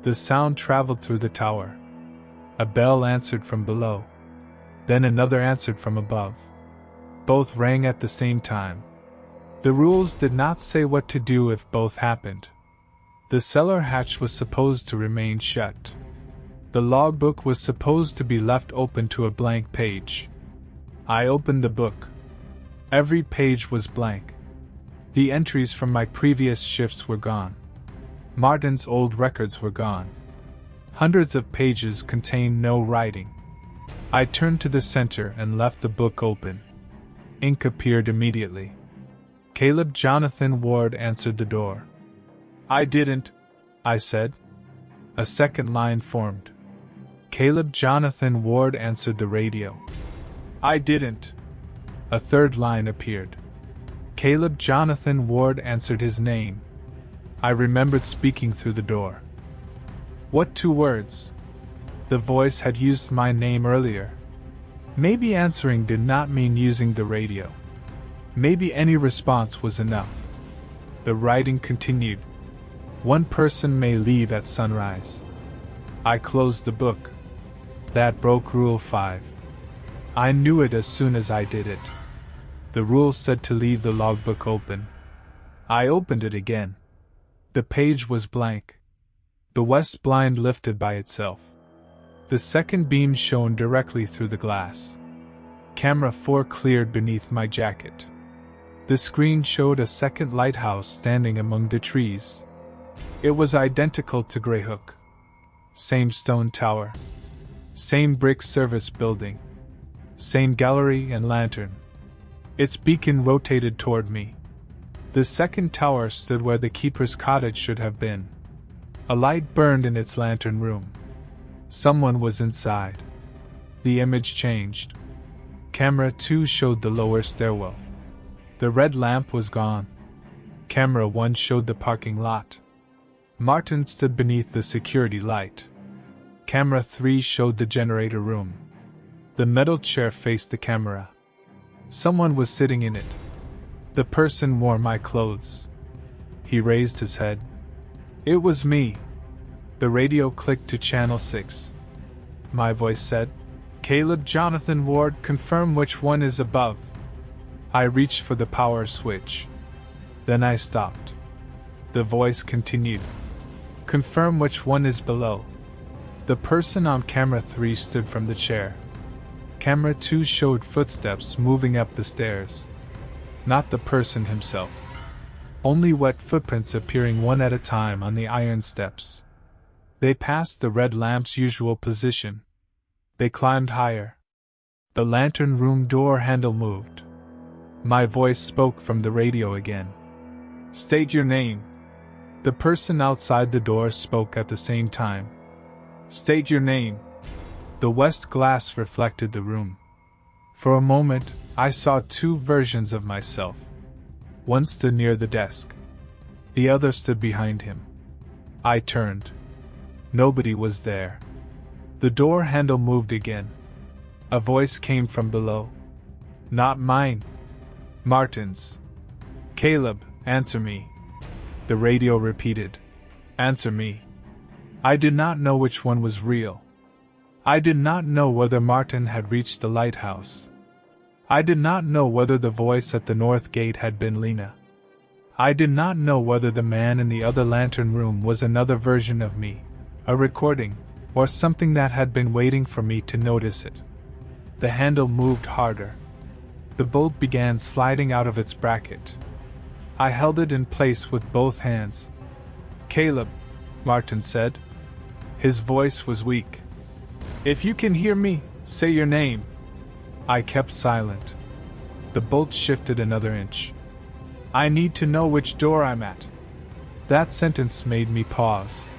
The sound traveled through the tower. A bell answered from below. Then another answered from above. Both rang at the same time. The rules did not say what to do if both happened. The cellar hatch was supposed to remain shut. The logbook was supposed to be left open to a blank page. I opened the book. Every page was blank. The entries from my previous shifts were gone. Martin's old records were gone. Hundreds of pages contained no writing. I turned to the center and left the book open. Ink appeared immediately. Caleb Jonathan Ward answered the door. "I didn't," I said. A second line formed. Caleb Jonathan Ward answered the radio. "I didn't." A third line appeared. Caleb Jonathan Ward answered his name. I remembered speaking through the door. What 2 words? The voice had used my name earlier. Maybe answering did not mean using the radio. Maybe any response was enough. The writing continued. One person may leave at sunrise. I closed the book. That broke Rule 5. I knew it as soon as I did it. The rule said to leave the logbook open. I opened it again. The page was blank. The west blind lifted by itself. The second beam shone directly through the glass. Camera 4 cleared beneath my jacket. The screen showed a second lighthouse standing among the trees. It was identical to Greyhook. Same stone tower. Same brick service building. Same gallery and lantern. Its beacon rotated toward me. The second tower stood where the keeper's cottage should have been. A light burned in its lantern room. Someone was inside. The image changed. Camera 2 showed the lower stairwell. The red lamp was gone. Camera 1 showed the parking lot. Martin stood beneath the security light. Camera 3 showed the generator room. The metal chair faced the camera. Someone was sitting in it. The person wore my clothes. He raised his head. It was me. The radio clicked to channel 6. My voice said, "Caleb Jonathan Ward, confirm which one is above." I reached for the power switch. Then I stopped. The voice continued, "Confirm which one is below." The person on camera 3 stood from the chair. Camera 2 showed footsteps moving up the stairs. Not the person himself. Only wet footprints appearing one at a time on the iron steps. They passed the red lamp's usual position. They climbed higher. The lantern room door handle moved. My voice spoke from the radio again. "State your name." The person outside the door spoke at the same time. "State your name." The west glass reflected the room. For a moment, I saw 2 versions of myself. One stood near the desk. The other stood behind him. I turned. Nobody was there. The door handle moved again. A voice came from below. Not mine. Martin's. "Caleb, answer me." The radio repeated. "Answer me." I did not know which one was real. I did not know whether Martin had reached the lighthouse. I did not know whether the voice at the north gate had been Lena. I did not know whether the man in the other lantern room was another version of me, a recording, or something that had been waiting for me to notice it. The handle moved harder. The bolt began sliding out of its bracket. I held it in place with both hands. "Caleb," Martin said. His voice was weak. "If you can hear me, say your name." I kept silent. The bolt shifted another inch. "I need to know which door I'm at." That sentence made me pause.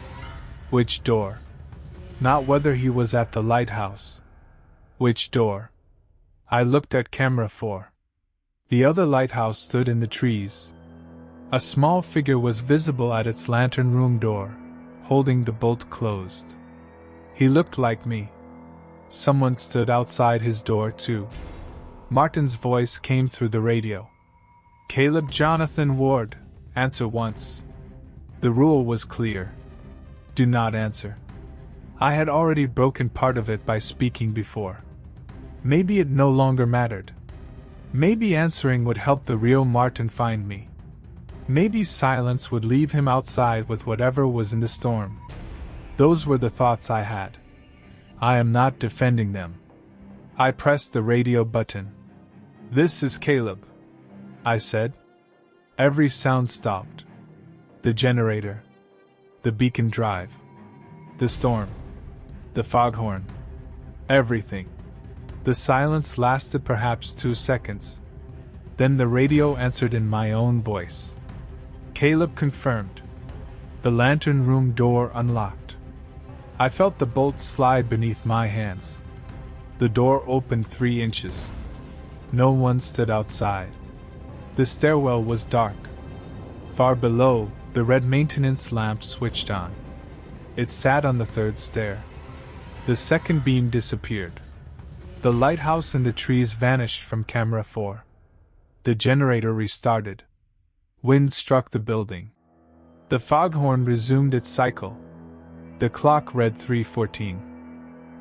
Which door? Not whether he was at the lighthouse. Which door? I looked at camera 4. The other lighthouse stood in the trees. A small figure was visible at its lantern room door, holding the bolt closed. He looked like me. Someone stood outside his door too. Martin's voice came through the radio. "Caleb Jonathan Ward, answer once." The rule was clear. Do not answer. I had already broken part of it by speaking before. Maybe it no longer mattered. Maybe answering would help the real Martin find me. Maybe silence would leave him outside with whatever was in the storm. Those were the thoughts I had. I am not defending them. I pressed the radio button. "This is Caleb," I said. Every sound stopped. The generator. The beacon drive. The storm. The foghorn. Everything. The silence lasted perhaps 2 seconds. Then the radio answered in my own voice. Caleb confirmed. The lantern room door unlocked. I felt the bolt slide beneath my hands. The door opened 3 inches. No one stood outside. The stairwell was dark. Far below, the red maintenance lamp switched on. It sat on the 3rd stair. The second beam disappeared. The lighthouse and the trees vanished from camera 4. The generator restarted. Wind struck the building. The foghorn resumed its cycle. The clock read 3:14.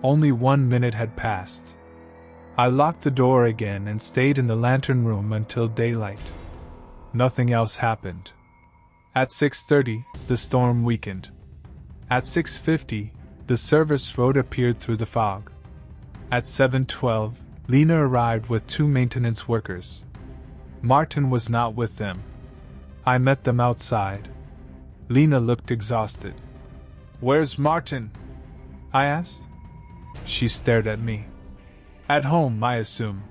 Only 1 minute had passed. I locked the door again and stayed in the lantern room until daylight. Nothing else happened. At 6:30, the storm weakened. At 6:50, the service road appeared through the fog. At 7:12, Lena arrived with 2 maintenance workers. Martin was not with them. I met them outside. Lena looked exhausted. "Where's Martin?" I asked. She stared at me. "At home, I assume.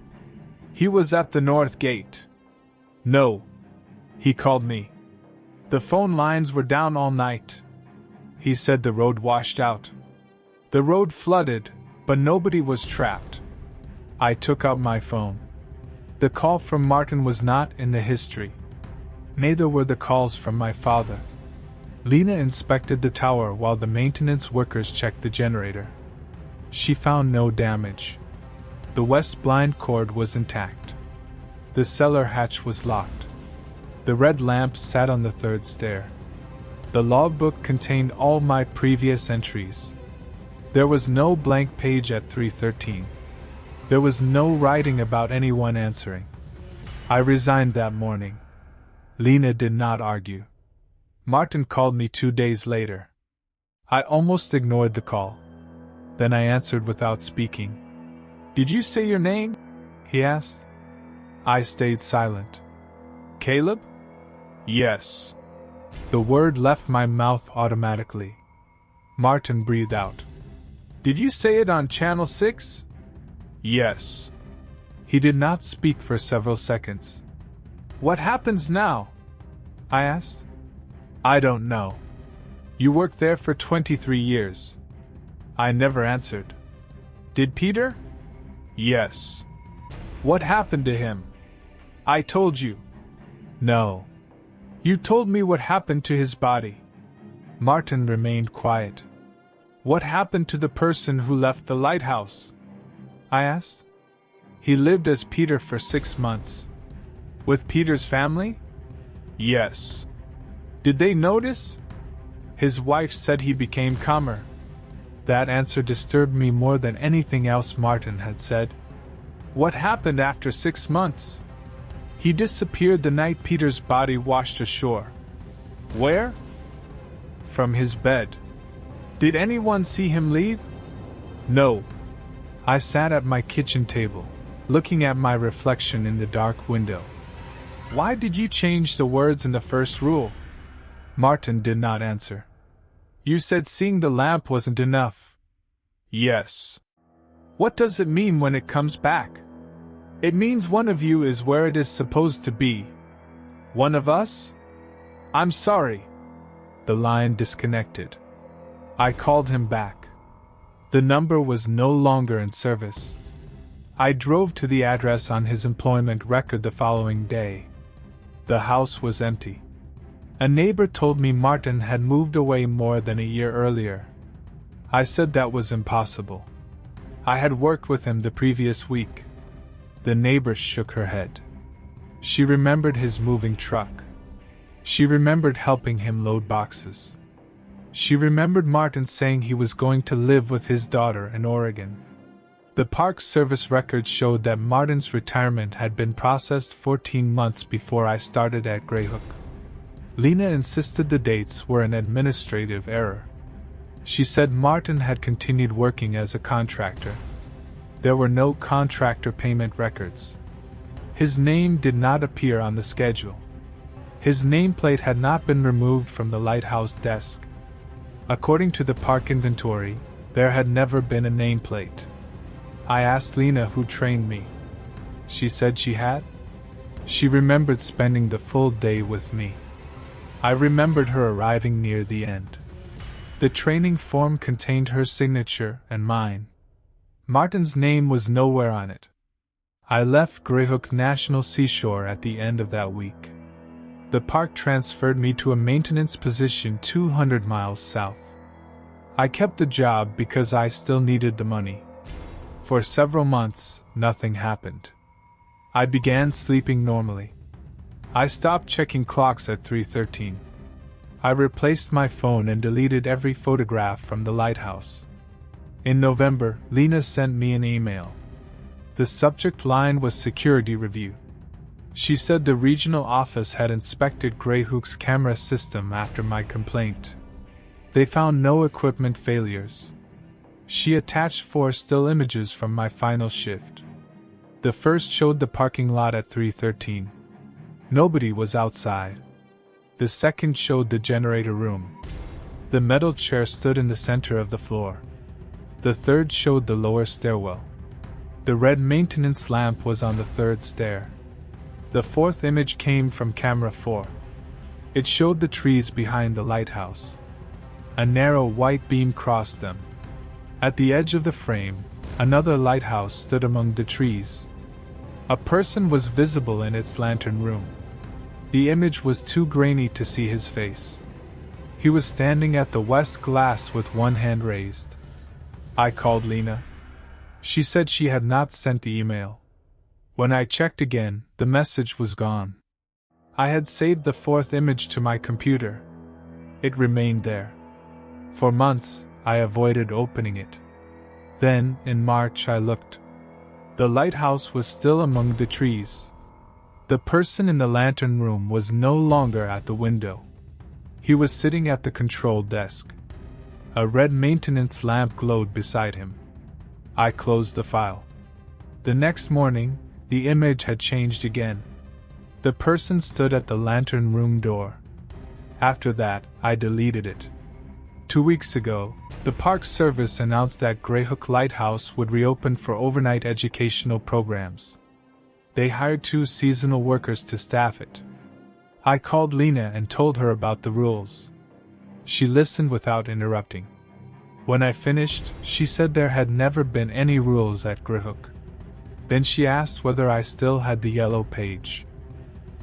He was at the north gate." "No. He called me. The phone lines were down all night. He said the road washed out. The road flooded, but nobody was trapped." I took out my phone. The call from Martin was not in the history. Neither were the calls from my father. Lena inspected the tower while the maintenance workers checked the generator. She found no damage. The west blind cord was intact. The cellar hatch was locked. The red lamp sat on the 3rd stair. The logbook contained all my previous entries. There was no blank page at 3:13. There was no writing about anyone answering. I resigned that morning. Lena did not argue. Martin called me 2 days later. I almost ignored the call. Then I answered without speaking. "Did you say your name?" he asked. I stayed silent. "Caleb?" "Yes." The word left my mouth automatically. Martin breathed out. "Did you say it on Channel 6? "Yes." He did not speak for several seconds. "What happens now?" I asked. "I don't know. You worked there for 23 years. I never answered. "Did Peter?" "Yes." "What happened to him?" "I told you." "No. You told me what happened to his body." Martin remained quiet. "What happened to the person who left the lighthouse?" I asked. "He lived as Peter for 6 months." "With Peter's family?" "Yes." "Did they notice?" "His wife said he became calmer." That answer disturbed me more than anything else Martin had said. "What happened after 6 months?" "He disappeared the night Peter's body washed ashore." "Where?" "From his bed." "Did anyone see him leave?" "No." I sat at my kitchen table, looking at my reflection in the dark window. "Why did you change the words in the first rule?" Martin did not answer. "You said seeing the lamp wasn't enough." "Yes." "What does it mean when it comes back?" "It means one of you is where it is supposed to be." "One of us?" "I'm sorry." The line disconnected. I called him back. The number was no longer in service. I drove to the address on his employment record the following day. The house was empty. A neighbor told me Martin had moved away more than a year earlier. I said that was impossible. I had worked with him the previous week. The neighbor shook her head. She remembered his moving truck. She remembered helping him load boxes. She remembered Martin saying he was going to live with his daughter in Oregon. The Park Service records showed that Martin's retirement had been processed 14 months before I started at Greyhook. Lena insisted the dates were an administrative error. She said Martin had continued working as a contractor. There were no contractor payment records. His name did not appear on the schedule. His nameplate had not been removed from the Lighthouse desk. According to the park inventory, there had never been a nameplate. I asked Lena who trained me. She said she had. She remembered spending the full day with me. I remembered her arriving near the end. The training form contained her signature and mine. Martin's name was nowhere on it. I left Greyhook National Seashore at the end of that week. The park transferred me to a maintenance position 200 miles south. I kept the job because I still needed the money. For several months, nothing happened. I began sleeping normally. I stopped checking clocks at 3:13. I replaced my phone and deleted every photograph from the lighthouse. In November, Lena sent me an email. The subject line was security review. She said the regional office had inspected Greyhook's camera system after my complaint. They found no equipment failures. She attached 4 still images from my final shift. The first showed the parking lot at 3:13. Nobody was outside. The second showed the generator room. The metal chair stood in the center of the floor. The third showed the lower stairwell. The red maintenance lamp was on the third stair. The fourth image came from camera 4. It showed the trees behind the lighthouse. A narrow white beam crossed them. At the edge of the frame, another lighthouse stood among the trees. A person was visible in its lantern room. The image was too grainy to see his face. He was standing at the west glass with one hand raised. I called Lena. She said she had not sent the email. When I checked again, the message was gone. I had saved the fourth image to my computer. It remained there. For months, I avoided opening it. Then, in March, I looked. The lighthouse was still among the trees. The person in the lantern room was no longer at the window. He was sitting at the control desk. A red maintenance lamp glowed beside him. I closed the file. The next morning, the image had changed again. The person stood at the lantern room door. After that, I deleted it. 2 weeks ago, the Park Service announced that Greyhook Lighthouse would reopen for overnight educational programs. They hired 2 seasonal workers to staff it. I called Lena and told her about the rules. She listened without interrupting. When I finished, she said there had never been any rules at Greyhook. Then she asked whether I still had the yellow page.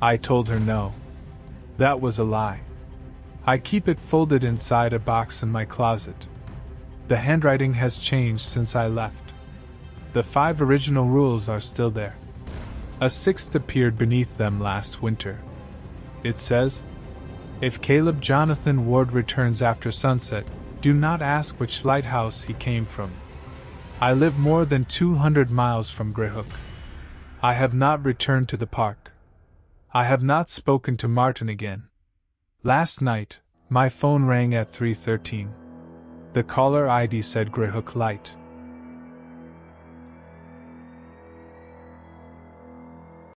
I told her no. That was a lie. I keep it folded inside a box in my closet. The handwriting has changed since I left. The 5 original rules are still there. A 6th appeared beneath them last winter. It says, "If Caleb Jonathan Ward returns after sunset, do not ask which lighthouse he came from. I live more than 200 miles from Greyhook. I have not returned to the park. I have not spoken to Martin again." Last night, my phone rang at 3:13. The caller ID said Greyhook Light.